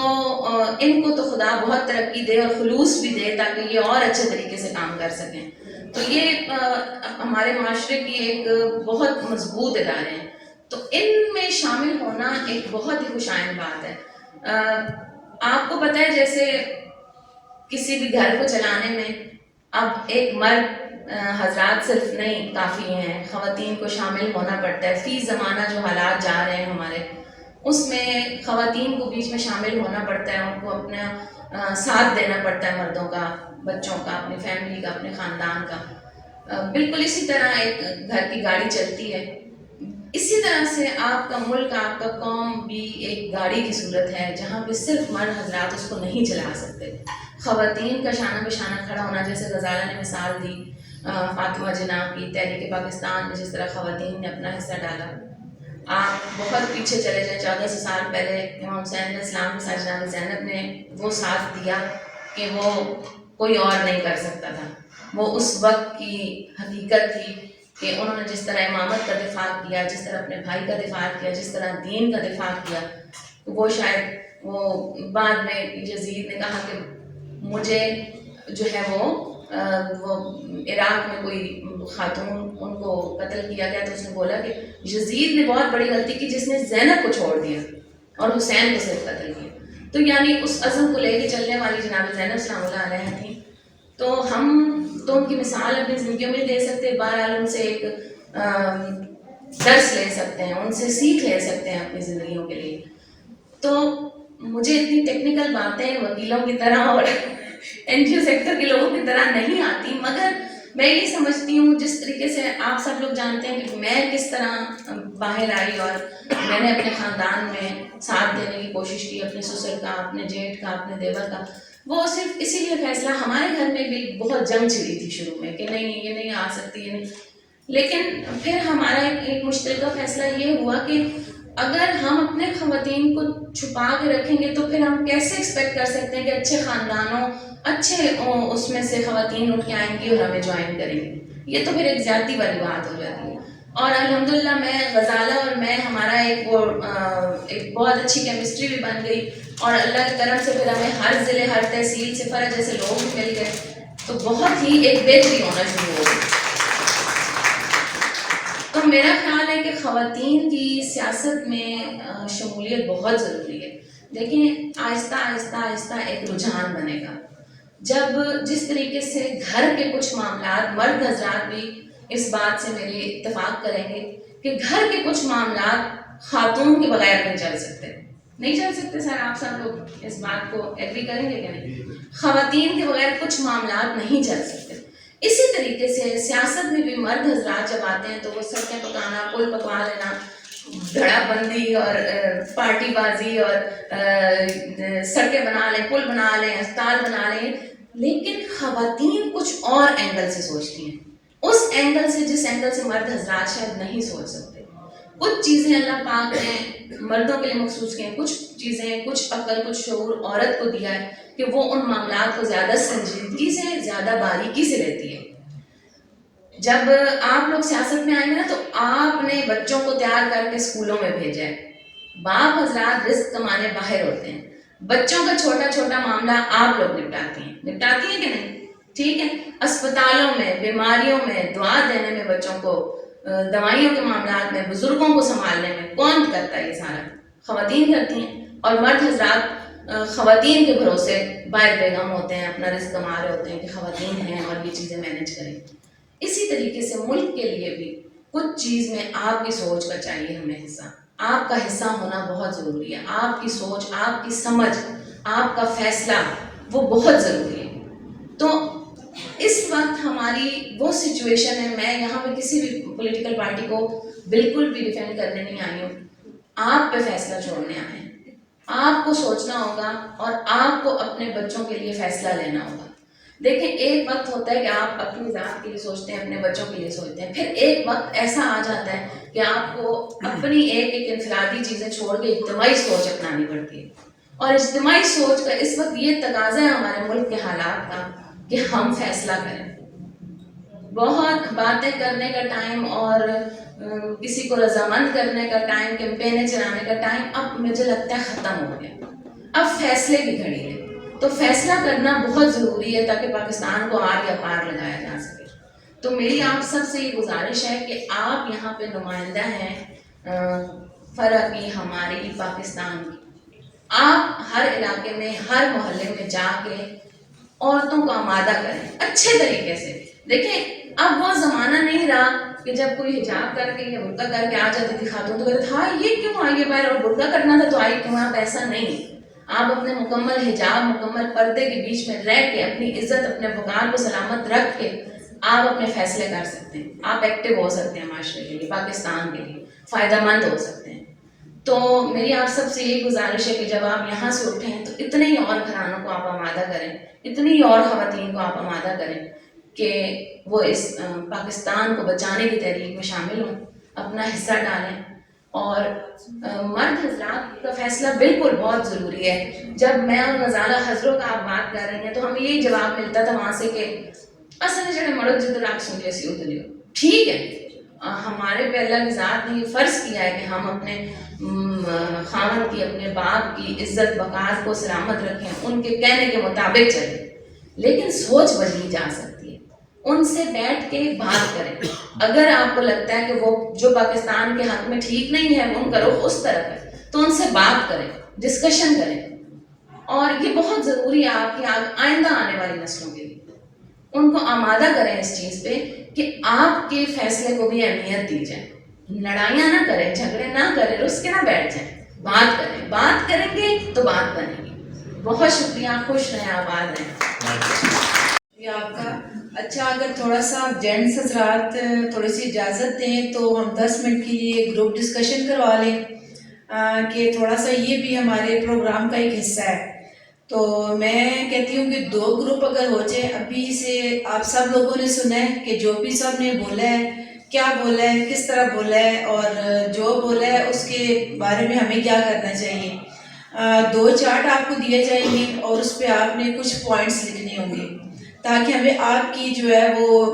S9: ان کو تو خدا بہت ترقی دے اور خلوص بھی دے تاکہ یہ اور اچھے طریقے سے کام کر سکیں. تو یہ ہمارے معاشرے کی ایک بہت مضبوط ادارے ہیں. تو ان میں شامل ہونا ایک بہت ہی خوشائند بات ہے. آپ کو پتہ ہے جیسے کسی بھی گھر کو چلانے میں اب ایک مرد حضرات صرف نہیں کافی ہیں، خواتین کو شامل ہونا پڑتا ہے. فی زمانہ جو حالات جا رہے ہیں ہمارے، اس میں خواتین کو بیچ میں شامل ہونا پڑتا ہے، ان کو اپنا ساتھ دینا پڑتا ہے، مردوں کا، بچوں کا، اپنی فیملی کا، اپنے خاندان کا. بالکل اسی طرح ایک گھر کی گاڑی چلتی ہے، اسی طرح سے آپ کا ملک، آپ کا قوم بھی ایک گاڑی کی صورت ہے جہاں پہ صرف مرد حضرات اس کو نہیں چلا سکتے. خواتین کا شانہ بہ شانہ کھڑا ہونا، جیسے غزالہ نے مثال دی فاطمہ جناح کی تحریک پاکستان میں، جس طرح خواتین نے اپنا حصہ ڈالا. آپ بہت پیچھے چلے جائیں، 1400 سال پہلے امام حسین علیہ السلام کے ساتھ جناب زینب نے وہ ساتھ دیا کہ وہ کوئی اور نہیں کر سکتا تھا. وہ اس وقت کی حقیقت تھی کہ انہوں نے جس طرح امامت کا دفاع کیا، جس طرح اپنے بھائی کا دفاع کیا، جس طرح دین کا دفاع کیا، وہ شاید وہ بعد میں یزید نے کہا کہ مجھے جو ہے وہ عراق میں کوئی خاتون ان کو قتل کیا گیا، تو اس نے بولا کہ یزید نے بہت بڑی غلطی کی جس نے زینب کو چھوڑ دیا اور حسین کو صرف قتل کیا. تو یعنی اس عزم کو لے کے چلنے والی جناب زینب سلام اللہ علیہ تھیں. تو ہم تو ان کی مثال اپنی زندگیوں میں دے سکتے، بہرحال ان سے ایک درس لے سکتے ہیں، ان سے سیکھ لے سکتے ہیں اپنی زندگیوں کے لیے. تو مجھے اتنی ٹیکنیکل باتیں وکیلوں کی طرح اور این جی او سیکٹر کے لوگوں کی طرح نہیں آتی، مگر میں یہ سمجھتی ہوں جس طریقے سے آپ سب لوگ جانتے ہیں کہ میں کس طرح باہر آئی اور میں نے اپنے خاندان میں ساتھ دینے کی کوشش کی، اپنے سسر کا، اپنے جیٹھ کا، اپنے دیور کا. وہ صرف اسی لیے فیصلہ، ہمارے گھر میں بھی بہت جنگ چھڑی تھی شروع میں کہ نہیں یہ نہیں آ سکتی، یہ نہیں. لیکن پھر ہمارا ایک مشترکہ فیصلہ یہ ہوا کہ اگر ہم اپنے خواتین کو چھپا کے رکھیں گے تو پھر ہم کیسے ایکسپیکٹ کر سکتے ہیں کہ اچھے خاندانوں، اچھے اس میں سے خواتین اٹھ کے آئیں گی اور ہمیں جوائن کریں گی. یہ تو پھر ایک زیادتی والی بات ہو جاتی ہے. اور الحمدللہ میں غزالہ اور میں ہمارا ایک بہت اچھی کیمسٹری بھی بن گئی، اور اللہ کی طرف سے پھر ہمیں ہر ضلع، ہر تحصیل سے فرد جیسے لوگ بھی مل گئے، تو بہت ہی ایک بہتری ہونا شروع ہو گئی. تو میرا خیال ہے کہ خواتین کی سیاست میں شمولیت بہت ضروری ہے. دیکھیں آہستہ آہستہ آہستہ ایک رجحان بنے گا. جب جس طریقے سے گھر کے کچھ معاملات، مرد حضرات بھی اس بات سے میری اتفاق کریں گے کہ گھر کے کچھ معاملات خاتون کے بغیر نہیں چل سکتے. نہیں چل سکتے سر، آپ سب لوگ اس بات کو ایگری کریں گے کہ نہیں؟ خواتین کے بغیر کچھ معاملات نہیں چل سکتے. اسی طریقے سے سیاست میں بھی مرد حضرات جب آتے ہیں تو وہ سڑکیں پکانا، پل پکوا لینا، دھڑا بندی اور پارٹی بازی اور سڑکیں بنا لیں، پل بنا لیں، اسپتال بنا لیں. لیکن خواتین کچھ اور اینگل سے سوچتی ہیں، اس اینگل سے جس اینگل سے مرد حضرات شاید نہیں سوچ سکتے. کچھ چیزیں اللہ پاک نے مردوں کے لیے مخصوص کی ہیں، کچھ چیزیں، کچھ عقل، کچھ شعور عورت کو دیا ہے کہ وہ ان معاملات کو زیادہ سنجیدگی سے، زیادہ باریکی سے لیتی ہے. جب آپ لوگ سیاست میں آئیں گے نا تو آپ نے بچوں کو تیار کر کے اسکولوں میں بھیجا ہے. باپ حضرات رزق کمانے باہر ہوتے ہیں، بچوں کا چھوٹا چھوٹا معاملہ آپ لوگ نپٹاتی ہیں کہ نہیں؟ ٹھیک ہے. اسپتالوں میں، بیماریوں میں، دعا دینے میں، بچوں کو دوائیوں کے معاملات میں، بزرگوں کو سنبھالنے میں کون کرتا ہے؟ یہ سارا خواتین کرتی ہیں. اور مرد حضرات خواتین کے بھروسے باہر بیگم ہوتے ہیں، اپنا رزق کما رہے ہوتے ہیں کہ خواتین ہیں اور یہ چیزیں مینیج کریں. اسی طریقے سے ملک کے لیے بھی کچھ چیز میں آپ کی سوچ کا چاہیے ہمیں حصہ. آپ کا حصہ ہونا بہت ضروری ہے. آپ کی سوچ، آپ کی سمجھ، آپ کا فیصلہ وہ بہت ضروری ہے. تو اس وقت ہماری وہ سچویشن ہے، میں یہاں پہ کسی بھی پولیٹیکل پارٹی کو بالکل بھی ڈیفینڈ کرنے نہیں آئی ہوں، آپ پہ فیصلہ چھوڑنے آئے ہیں، آپ کو سوچنا ہوگا اور آپ کو اپنے بچوں کے لیے فیصلہ لینا ہوگا۔ دیکھیں ایک وقت ہوتا ہے کہ آپ اپنی ذات کے لیے سوچتے ہیں، اپنے بچوں کے لیے سوچتے ہیں، پھر ایک وقت ایسا آ جاتا ہے کہ آپ کو اپنی ایک انفرادی چیزیں چھوڑ کے اجتماعی سوچ اپنانی پڑتی ہے، اور اجتماعی سوچ کا اس وقت یہ تقاضا ہے ہمارے ملک کے حالات کا کہ ہم فیصلہ کریں۔ بہت باتیں کرنے کا ٹائم اور کسی کو رضامند کرنے کا ٹائم، کیمپینیں چلانے کا ٹائم اب مجھے لگتا ہے ختم ہو گیا، اب فیصلے کی گھڑی ہے۔ تو فیصلہ کرنا بہت ضروری ہے تاکہ پاکستان کو آر یا پار لگایا جا سکے۔ تو میری آپ سب سے یہ گزارش ہے کہ آپ یہاں پہ نمائندہ ہیں فرح کی، ہماری پاکستان کی، آپ ہر علاقے میں ہر محلے میں جا کے عورتوں کو آمادہ کریں اچھے طریقے سے۔ دیکھیں اب وہ زمانہ نہیں رہا کہ جب کوئی حجاب کر کے یا برقع کر کے آ جاتی تھی خاتون تو کہتے تھا یہ کیوں آئی ہے باہر، اور برقع کرنا تھا تو آئی کیوں؟ آپ ایسا نہیں، آپ اپنے مکمل حجاب، مکمل پردے کے بیچ میں رہ کے اپنی عزت، اپنے وقار کو سلامت رکھ کے آپ اپنے فیصلے کر سکتے ہیں، آپ ایکٹیو ہو سکتے ہیں معاشرے کے لیے، پاکستان کے لیے فائدہ مند ہو سکتے ہیں۔ تو میری آپ سب سے یہ گزارش ہے کہ جب آپ یہاں سے اٹھیں تو اتنے ہی اور گھرانوں کو آپ آمادہ کریں، اتنی ہی اور خواتین کو آپ آمادہ کریں کہ وہ اس پاکستان کو بچانے کی تحریک میں شامل ہوں، اپنا حصہ ڈالیں۔ اور مرد حضرات کا فیصلہ بالکل بہت ضروری ہے۔ جب میں اور غزالہ حضروں کا آپ بات کر رہی ہیں تو ہمیں یہی جواب ملتا تھا وہاں سے کہ اصل جڑے مرد جدھر آپ سن سی ادھر ہی ہو، ٹھیک ہے، ہمارے پہ اللہ کی ذات نے یہ فرض کیا ہے کہ ہم اپنے خاوند کی، اپنے باپ کی عزت وقار کو سلامت رکھیں، ان کے کہنے کے مطابق چلیں، لیکن سوچ بدلی جا سکتی ہے، ان سے بیٹھ کے بات کریں۔ اگر آپ کو لگتا ہے کہ وہ جو پاکستان کے حق میں ٹھیک نہیں ہے، ان کا رخ اس طرف ہے، تو ان سے بات کریں، ڈسکشن کریں، اور یہ بہت ضروری ہے آپ کی آئندہ آنے والی نسلوں کے لیے، ان کو آمادہ کریں اس چیز پہ کہ آپ کے فیصلے کو بھی اہمیت دی جائے، لڑائیاں نہ کریں، جھگڑے نہ کریں، رس کے نہ بیٹھ جائیں، بات کریں، بات کریں گے تو بات بنے گی۔ بہت شکریہ، خوش رہیں، آباد رہیں۔
S3: آپ کا اچھا، اگر تھوڑا سا جینٹس حضرات تھوڑی سی اجازت دیں تو ہم 10 منٹ کے لیے گروپ ڈسکشن کروا لیں کہ تھوڑا سا یہ بھی ہمارے پروگرام کا ایک حصہ ہے۔ تو میں کہتی ہوں کہ 2 گروپ اگر ہو جائیں، ابھی سے آپ سب لوگوں نے سنا ہے کہ جو بھی سب نے بولا ہے، کیا بولا ہے، کس طرح بولا ہے، اور جو بولا ہے اس کے بارے میں ہمیں کیا کرنا چاہیے۔ 2 چارٹ آپ کو دیے جائیں گے اور اس پہ آپ نے کچھ پوائنٹس لکھنے ہوں گے تاکہ ہمیں آپ کی جو ہے وہ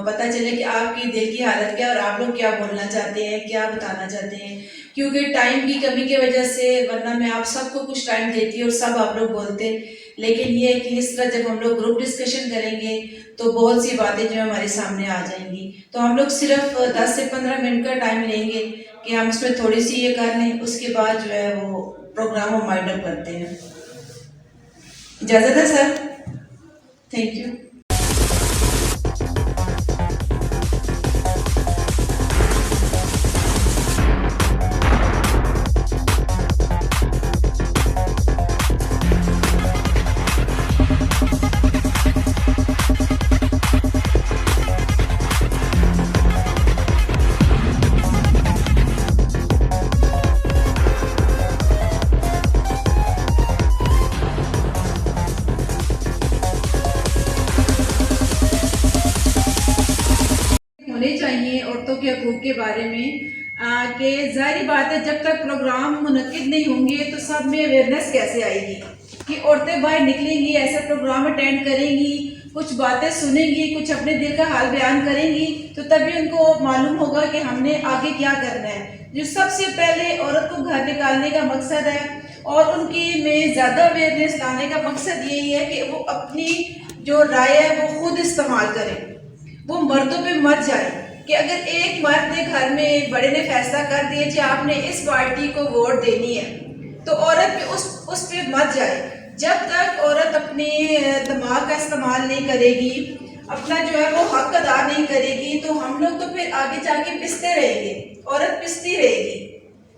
S3: پتہ چلے کہ آپ کی دل کی حالت کیا اور آپ لوگ کیا بولنا چاہتے ہیں، کیا بتانا چاہتے ہیں، کیونکہ ٹائم کی کمی کی وجہ سے ورنہ میں آپ سب کو کچھ ٹائم دیتی اور سب آپ لوگ بولتے، لیکن یہ ہے کہ اس طرح جب ہم لوگ گروپ ڈسکشن کریں گے تو بہت سی باتیں جو ہمارے سامنے آ جائیں گی۔ تو ہم لوگ صرف 10 سے 15 منٹ کا ٹائم لیں گے کہ ہم اس میں تھوڑی سی یہ کر لیں، اس کے بعد جو ہے وہ پروگرام ہم وائنڈ اپ کرتے ہیں۔ اجازت ہے سر؟ Thank you. ہونے چاہیے عورتوں کے حقوق کے بارے میں کہ ظاہری بات ہے جب تک پروگرام منعقد نہیں ہوں گے تو سب میں اویئرنیس کیسے آئے گی کہ عورتیں باہر نکلیں گی، ایسا پروگرام اٹینڈ کریں گی، کچھ باتیں سنیں گی، کچھ اپنے دل کا حال بیان کریں گی، تو تبھی ان کو معلوم ہوگا کہ ہم نے آگے کیا کرنا ہے۔ جو سب سے پہلے عورت کو گھر نکالنے کا مقصد ہے اور ان کی میں زیادہ اویئرنیس لانے کا مقصد یہی ہے کہ وہ اپنی جو رائے ہے وہ خود استعمال کریں، وہ مردوں پہ مت جائیں کہ اگر ایک مرد نے گھر میں بڑے نے فیصلہ کر دیا کہ آپ نے اس پارٹی کو ووٹ دینی ہے تو عورت پہ اس پہ مت جائے۔ جب تک عورت اپنے دماغ کا استعمال نہیں کرے گی، اپنا جو ہے وہ حق ادا نہیں کرے گی، تو ہم لوگ تو پھر آگے جا کے پستے رہیں گے، عورت پستی رہے گی۔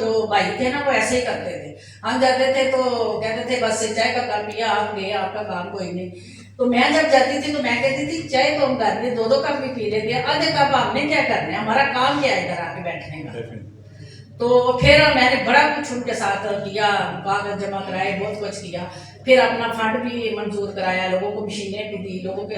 S10: جو بھائی تھے نا وہ ایسے ہی کرتے تھے. ہم جاتے تھے تو کہتے تھے بس چائے کا کپ پیا آپ گئے, آپ کا کام کوئی نہیں. تو میں جب جاتی تھی تو میں کہتی تھی چائے تو ہم گھر میں 2 کپ بھی پی لیتے ہیں, آدھے کپ ہم نے کیا کرنا ہے, ہمارا کام کیا ہے ادھر آ کے بیٹھنے کا. تو پھر میں نے بڑا کچھ ان کے ساتھ کیا, کاغذ جمع کرائے, بہت کچھ کیا. پھر اپنا فنڈ بھی منظور کرایا, لوگوں کو مشینیں بھی دی, لوگوں کے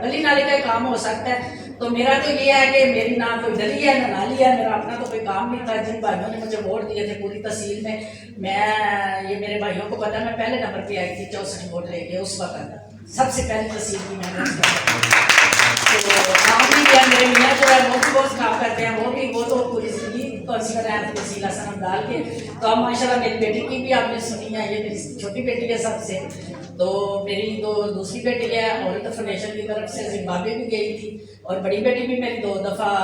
S10: گلی نالے کا کام ہو سکتا ہے. تو میرا تو یہ ہے کہ میری نہ کوئی گلی ہے نہ نالی ہے, میرا اپنا تو کوئی کام نہیں تھا. جن بھائیوں نے مجھے ووٹ دیے تھے پوری تحصیل میں, یہ میرے بھائیوں کو پتا, میں پہلے نمبر پہ آئی تھی 64 ووٹ لے کے اس وقت, سب سے پہلی تحصیل کی میں نے. تو کام بھی کیا. میرے میاں جو ہے وہ بھی بہت کام کرتے ہیں, وہ تو پوری زندگی کونسلر ہیں تحصیل حسن عبدال کے. تو اب ماشاء اللہ میری بیٹی کی بھی آپ نے سنی ہے, یہ میری چھوٹی بیٹی ہے سب سے. تو میری دوسری بیٹی ہے اور فاؤنڈیشن کی طرف سے زمبابوے بھی گئی تھی, اور بڑی بیٹی بھی میری 2 دفعہ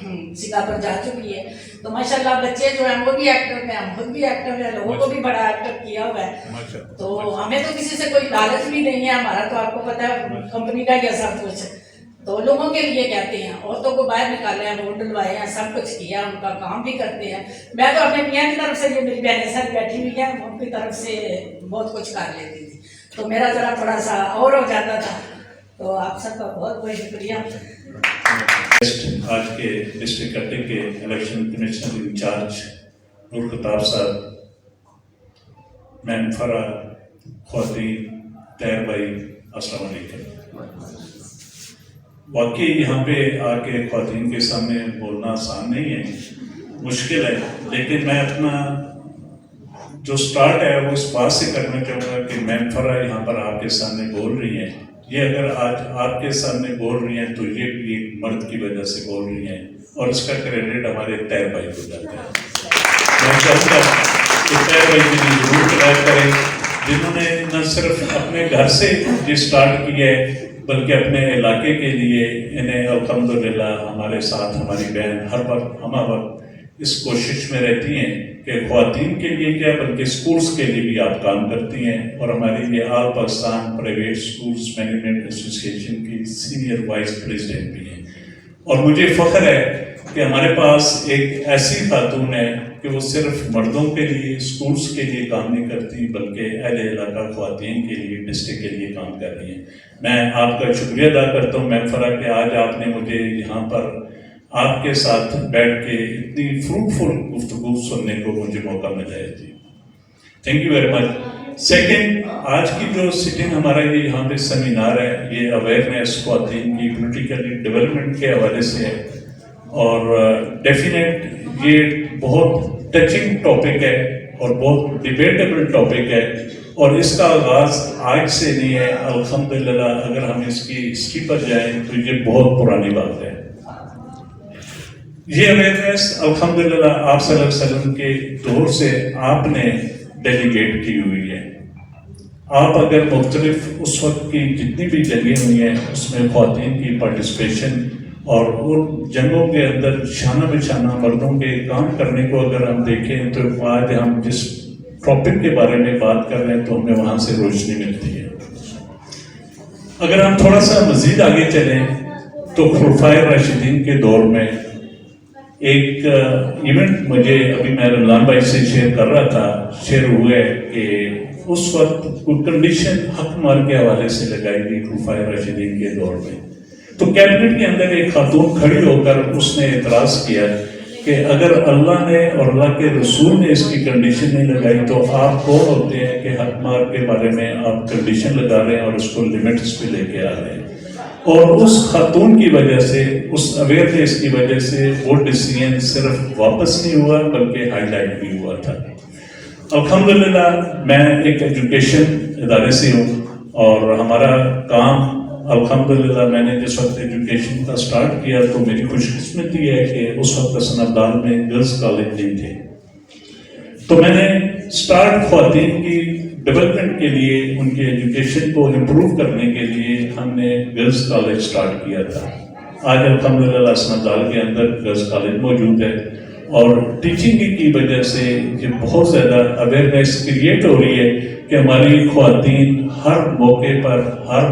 S10: سنگاپور جا چکی ہے. تو ماشاء اللہ بچے جو ہیں وہ بھی ایکٹر ہیں, ہم خود بھی ایکٹر ہیں, لوگوں کو بھی بڑا ایکٹر کیا ہوا ہے. تو ہمیں تو کسی سے کوئی لالچ بھی نہیں ہے, ہمارا تو آپ کو پتا ہے کمپنی کا کیا سب کچھ. تو لوگوں کے لیے کہتے ہیں, عورتوں کو باہر نکالے ہیں, ووٹ ڈلوائے ہیں, سب کچھ کیا, ان کا کام بھی کرتے ہیں. میں تو اپنے میاں کی طرف سے, جو میری بہنیں ساری بیٹھی ہوئی ہیں, ان کی طرف سے بہت کچھ کر لیتی تھی. تو میرا ذرا تھوڑا سا اور ہو جاتا تھا. تو آپ سب کا بہت بہت شکریہ.
S11: آج کے ڈسٹرکٹ کٹک کے الیکشن کمیشنر انچارج نور خطاب صاحب, میم فرا, خواتین, طاہر بھائی, السلام علیکم. واقعی یہاں پہ آ کے خواتین کے سامنے بولنا آسان نہیں ہے, مشکل ہے. لیکن میں اپنا جو سٹارٹ ہے وہ اس بات سے کرنا چاہوں گا کہ میم فرا یہاں پر آپ کے سامنے بول رہی ہیں. یہ اگر آج آپ کے سامنے بول رہی ہیں تو یہ بھی ایک مرد کی وجہ سے بول رہی ہیں, اور اس کا کریڈٹ ہمارے طاہر بھائی کو جاتا ہے. میں چاہوں گا کہ طاہر بھائی کے لیے ضرور خدمت کریں, جنہوں نے نہ صرف اپنے گھر سے یہ سٹارٹ کی ہے بلکہ اپنے علاقے کے لیے. انہیں الحمدللہ ہمارے ساتھ ہماری بہن ہر وقت وقت اس کوشش میں رہتی ہیں کہ خواتین کے لیے کیا بلکہ اسکولس کے لیے بھی آپ کام کرتی ہیں, اور ہماری یہ آل پاکستان پرائیویٹ اسکولس مینجمنٹ ایسوسی ایشن کی سینئر وائس پریزیڈنٹ بھی ہیں. اور مجھے فخر ہے کہ ہمارے پاس ایک ایسی خاتون ہے کہ وہ صرف مردوں کے لیے اسکولس کے لیے کام نہیں کرتی بلکہ اہل علاقہ خواتین کے لیے ڈسٹرکٹ کے لیے کام کر رہی ہیں. میں آپ کا شکریہ ادا کرتا ہوں میم فرا کہ آج آپ نے مجھے یہاں پر آپ کے ساتھ بیٹھ کے اتنی فروٹفل گفتگو سننے کو مجھے موقع ملا ہے. جی thank you very much. Second, آج کی جو سٹنگ ہمارا یہ یہاں پہ سیمینار ہے, یہ اویئرنیس خواتین کی پولیٹیکلی ڈیولپمنٹ کے حوالے سے ہے, اور ڈیفینیٹ یہ بہت ٹچنگ ٹاپک ہے اور بہت ڈیبیٹیبل ٹاپک ہے, اور اس کا آغاز آج سے نہیں ہے. الحمدللہ اگر ہم اس کی ہسٹری پر جائیں تو یہ بہت پرانی بات ہے. یہ اویئرنیس الحمدللہ آپ صلی اللہ علیہ وسلم کے دور سے آپ نے ڈیلیگیٹ کی ہوئی ہے. آپ اگر مختلف اس وقت کی جتنی بھی جنگیں ہوئی ہیں اس میں خواتین کی پارٹیسپیشن اور ان جنگوں کے اندر شانہ بہ شانہ مردوں کے کام کرنے کو اگر ہم دیکھیں تو آج ہم جس ٹاپک کے بارے میں بات کر رہے ہیں تو ہمیں وہاں سے روشنی ملتی ہے. اگر ہم تھوڑا سا مزید آگے چلیں تو خلفائے راشدین کے دور میں ایک ایونٹ مجھے ابھی میں رمضان بھائی سے شیئر کر رہا تھا, شیئر ہوئے کہ اس وقت کوئی کنڈیشن حق مال کے حوالے سے لگائی گئی خلفائے راشدین کے دور میں. تو کیبنٹ کے اندر ایک خاتون کھڑی ہو کر اس نے اعتراض کیا کہ اگر اللہ نے اور اللہ کے رسول نے اس کی کنڈیشن نہیں لگائی تو آپ کون ہوتے ہیں کہ حق مال کے بارے میں آپ کنڈیشن لگا رہے ہیں اور اس کو لیمٹس پہ لے کے آ رہے ہیں. اور اس خاتون کی وجہ سے, اس اویئرنیس کی وجہ سے وہ ڈیسیژن صرف واپس نہیں ہوا بلکہ ہائی لائٹ بھی ہوا تھا. الحمدللہ میں ایک ایجوکیشن ادارے سے ہوں اور ہمارا کام الحمدللہ میں نے جس وقت ایجوکیشن کا سٹارٹ کیا تو میری خوش قسمتی ہے کہ اس وقت حسن عبدال میں گرلز کالج نہیں تھے. تو میں نے سٹارٹ خواتین کی ڈیولپمنٹ کے لیے, ان کے ایجوکیشن کو امپروو کرنے کے لیے ہم نے گرلز کالج سٹارٹ کیا تھا. آج الحمدللہ حسن عبدال کے اندر گرلز کالج موجود ہے, اور ٹیچنگ کی وجہ سے یہ بہت زیادہ اویئرنیس کریٹ ہو رہی ہے کہ ہماری خواتین ہر موقع پر, ہر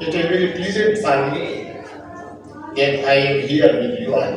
S7: It is very pleasant for me that I am here with you all.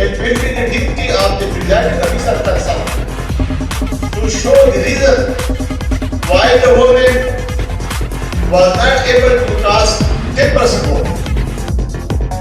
S7: it will be the duty of the presiding officer concerned to show the reason why the woman was not able to cast 10% vote.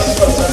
S7: 10%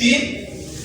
S7: 3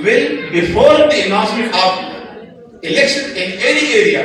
S12: Well, before the announcement of election in any area,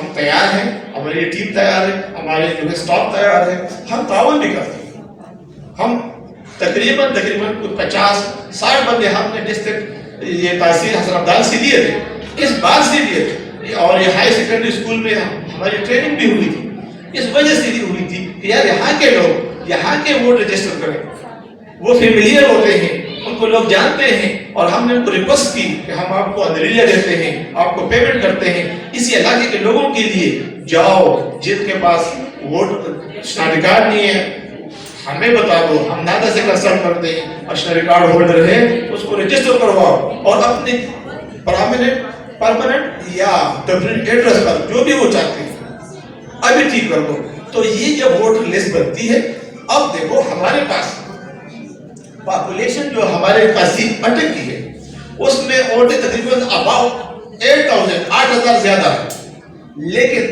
S12: ہم تیار ہیں, ہماری team تیار ہے, ہمارے جو ہے staff تیار ہے, ہم تعاون بھی کرتے ہیں. ہم تقریباً 50-60 بندے ہم نے ڈسٹرکٹ یہ تحصیل حسن عبدال سے لیے تھے, اس بات سے لیے تھے, اور یہ ہائی سیکنڈری اسکول میں ہماری ٹریننگ بھی ہوئی تھی. اس وجہ سے بھی ہوئی تھی کہ یار یہاں کے لوگ یہاں کے ووٹ رجسٹر کریں, وہ فیملیئر ہوتے ہیں, ان کو لوگ جانتے ہیں, اور ہم نے ان کو ریکویسٹ کی کہ ہم آپ کو اندریہ دیتے ہیں, آپ کو پیمنٹ کرتے ہیں, اسی علاقے کے لوگوں کے لیے جاؤ, جن کے پاس ووٹ شناختی کارڈ نہیں ہے ہمیں بتا دو, ہم نادا سے کنسلٹ کرتے ہیں, اور شناختی کارڈ ہولڈر ہے اس کو رجسٹر کرواؤ, اور اپنے پرماننٹ یا ٹیمپریری ایڈریس پر جو بھی وہ چاہتے ہیں ابھی ٹھیک کر دو. تو یہ جب ووٹر لسٹ بنتی ہے, اب دیکھو ہمارے پاس پاپولیشن جو ہمارے تحصیل اٹک کی ہے اس میں عورتیں تقریباً اباؤٹ 8,000 زیادہ ہے, لیکن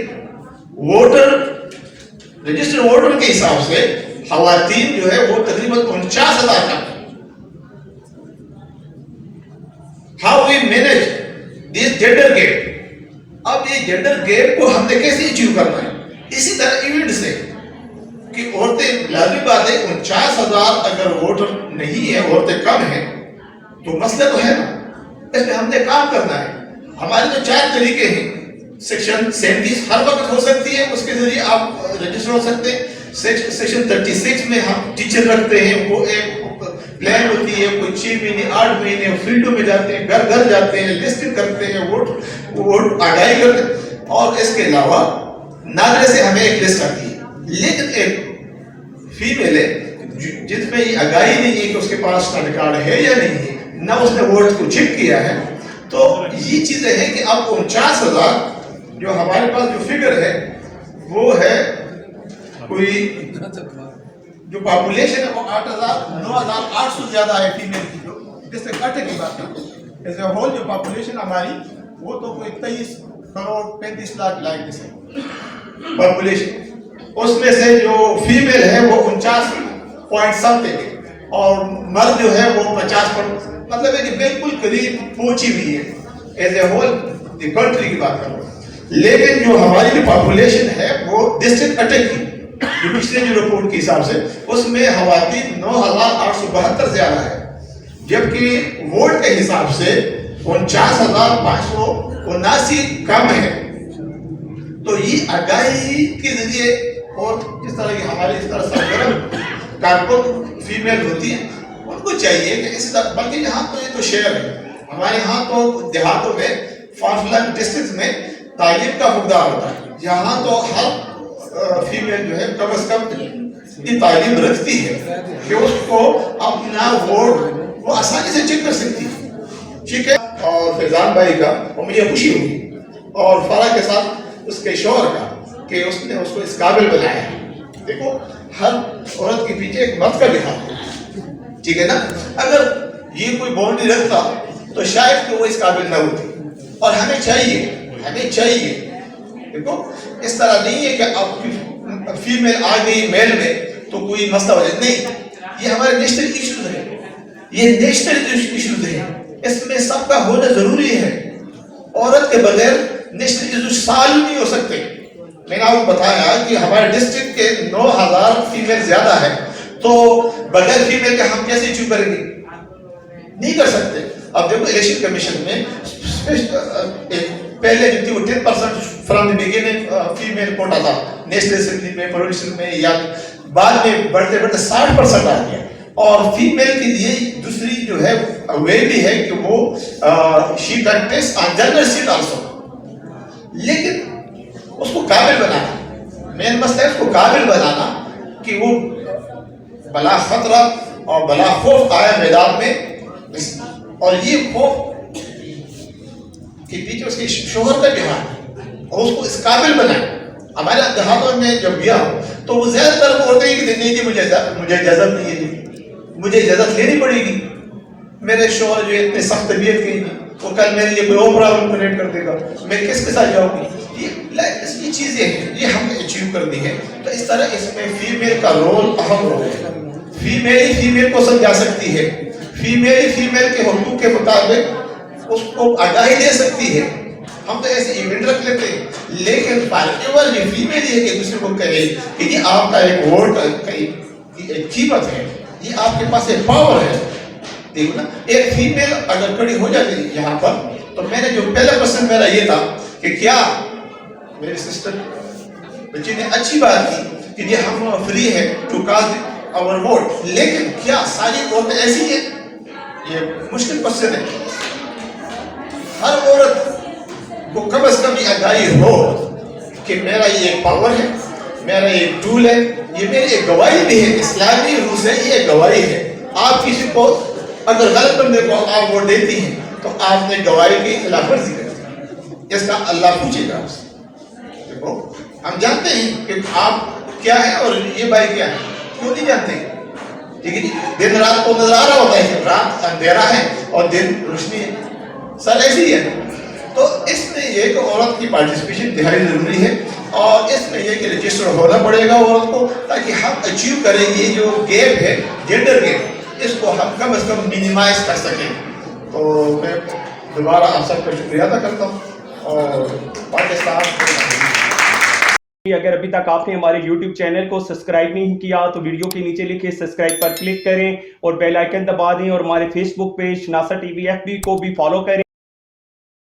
S12: ووٹر رجسٹر ووٹر کے حساب سے خواتین جو ہے وہ تقریباً 49,000 کا. How we manage this gender gap. اب یہ جینڈر گیپ کو ہم نے کیسے اچیو کرنا ہے؟ اسی طرح ایونٹ سے کہ عورتیں, لازمی بات ہے 49,000 اگر ووٹر نہیں ہے, عورتیں کم ہیں, تو مسئلہ تو ہے نا, اس میں ہم نے کام کرنا ہے. ہمارے جو 4 طریقے ہیں, سیکشن 37 ہر وقت ہو سکتی ہے, اس کے ذریعے آپ رجسٹر ہو سکتے ہیں. سیکشن 36 میں ہم ٹیچر رکھتے ہیں, وہ ایک پلان ہوتی ہے, کوئی 6 مہینے 8 مہینے فیلڈوں میں جاتے ہیں, گھر گھر جاتے ہیں, لسٹنگ کرتے ہیں, ووٹ آگاہی کرتے ہیں. اور اس کے علاوہ نادرے سے ہمیں ایک لسٹ آتی ہے, لیکن ایک فیمیل ہے جس میں یہ آگاہی نہیں ہے کہ اس کے پاس شناختی کارڈ ہے یا نہیں ہے, نہ اس نے ووٹ کو چیک کیا ہے. تو یہ چیزیں ہیں کہ اب 49,000 جو ہمارے پاس جو فگر ہے وہ ہے, کوئی جو پاپولیشن ہے وہ 9,800 زیادہ ہے فیمیل کی, جو جس سے کٹ کی بات کرتے ہیں. ایز اے ہول جو پاپولیشن ہماری وہ تو کوئی 23 کروڑ 35 لاکھ جیسے پاپولیشن, اس میں سے جو فیمیل ہے وہ 49.7 ہے, اور مرد جو ہے وہ 50%. مطلب ہے کہ بالکل قریب پہنچی ہوئی ہے as a whole the country کی بات کروں. لیکن جو ہماری جو پاپولیشن ہے وہ ڈسٹرکٹ اٹک کی جو پچھلے جو رپورٹ کے حساب سے اس میں خواتین 9,872 زیادہ ہے, جبکہ ووٹ کے حساب سے 49,579 کم ہے. تو یہ آگاہی کے ذریعے, اور جس طرح کی ہماری اس طرح سرگرم کارکن فیمیل ہوتی ہیں ان کو چاہیے کہ اسی طرح, بلکہ یہاں تو یہ تو شہر ہے, ہمارے یہاں تو دیہاتوں میں فارفلنگ ڈسٹرکٹ میں تعلیم کا حقدار ہوتا ہے, یہاں تو ہر فیمیل جو ہے کم از کم یہ تعلیم رکھتی ہے کہ اس کو اپنا ووٹ وہ آسانی سے چیک کر سکتی ہے. ٹھیک ہے, اور فیضان بھائی کا اور مجھے خوشی ہوئی, اور فرح کے ساتھ اس کے شوہر کا کہ اس نے اس کو اس قابل بنایا. دیکھو ہر عورت کے پیچھے ایک مرد کا بھی ہاتھ ہے, ٹھیک ہے نا. اگر یہ کوئی باؤنڈری رکھتا تو شاید کہ وہ اس قابل نہ ہوتی. اور ہمیں چاہیے دیکھو اس طرح نہیں ہے کہ اب فیمیل آ گئی میل میں تو کوئی مسئلہ ہو جائے, نہیں. یہ ہمارے نیشنل ایشوز ہیں, اس میں سب کا ہونا ضروری ہے. عورت کے بغیر نیشنل ایشو سالو نہیں ہو سکتے. میں نے آپ کو بتایا کہ ہمارے ڈسٹرکٹ کے 9,000 فیمیل زیادہ ہے, تو بغیر فیمیل کے ہم کیسے ایشو کریں گے؟ نہیں کر سکتے. اب دیکھو الیکشن کمیشن میں پہلے جو تھی وہ 10% from the beginning female quota تھا نیشنل اسمبلی میں, پروونشل میں, یا بعد میں بڑھتے 60% آ گیا. اور فیمیل کے لیے دوسری جو ہے وے بھی ہے کہ وہ شی contest on general set also, لیکن اس کو قابل بنانا مین مسئلہ ہے, اس کو قابل بنانا کہ وہ بلا خطرہ اور بلا خوف آیا میدان میں, اور یہ خوف کے پیچھے اس کے شوہر کا بھی ہاتھ ہے, اور اس کو اس قابل بنائے. ہمارے دیہاتوں میں جب گیا تو وہ زیادہ تر بولتے ہیں کہ نہیں جی مجھے اجازت نہیں ہے, جی مجھے اجازت لینی پڑے گی. میرے شوہر جو اتنے سخت طبیعت کے وہ کل میرے لیے کوئی اور پرابلم کریٹ کر دے گا, میں کس کے ساتھ جاؤں گی. یہ چیزیں ہیں, یہ ہم نے اچیو کرنی ہے. تو اس طرح اس میں فیمیل کا رول اہم رول ہے. فیمیل ہی فیمیل کو سمجھا سکتی ہے, فیمیل ہی فیمیل کے حقوق کے مطابق اس کو آگاہی دے سکتی ہے. ہم تو ایسے ایونٹ رکھ لیتے ہیں لیکن فارغ یہ فیمیل یہ کہ دوسرے کو کہے کہ یہ آپ کا ایک ووٹ ایک قیمت ہے, یہ آپ کے پاس ایک پاور ہے. دیکھو نا, ایک فیمیل اگر کھڑی ہو جاتی ہے یہاں پر, تو میں نے جو پہلا کوسچن میرا یہ تھا کہ کیا میرے سسٹر بچی نے اچھی بات کی کہ یہ ہم فری ہے ٹو کاسٹ آور ووٹ, لیکن کیا ساری عورتیں ایسی ہیں؟ یہ مشکل کوسچن ہے. ہر عورت کو کم از کم یہ آگاہی ہو کہ میرا یہ ایک پاور ہے, میرا ایک ٹول ہے, یہ میری ایک گواہی بھی ہے, اسلامی روح سے یہ ایک گواہی ہے. آپ کسی کو اگر غلط بندے کو آپ ووٹ دیتی ہیں تو آپ نے گواہی کی خلاف ورزی کر, اس کا اللہ پوچھے گا آپ سے. دیکھو ہم جانتے ہیں کہ آپ کیا ہے اور یہ بھائی کیا ہے, کیوں نہیں جانتے؟ ٹھیک ہے جی, دن رات کو نظر آ رہا ہوتا ہے, رات اندھیرا ہے اور دن روشنی ہے, سر ایسی ہے. تو اس میں یہ کہ عورت کی پارٹیسپیشن نہایت ضروری ہے, اور اس میں یہ کہ رجسٹر ہونا پڑے گا عورت کو, تاکہ ہم اچیو کریں یہ جو گیپ ہے جینڈر گیپ, اس کو ہم کم از کم مینیمائز کر سکیں. تو میں دوبارہ آپ سب کا شکریہ ادا کرتا ہوں. اور پاکستان
S13: اگر ابھی تک آپ نے ہمارے YouTube چینل کو سبسکرائب نہیں کیا تو ویڈیو کے نیچے لکھے سبسکرائب پر کلک کریں اور بیل آئیکن دبا دیں, اور ہمارے فیس بک پیج ناصر ٹی وی FB کو بھی فالو کریں.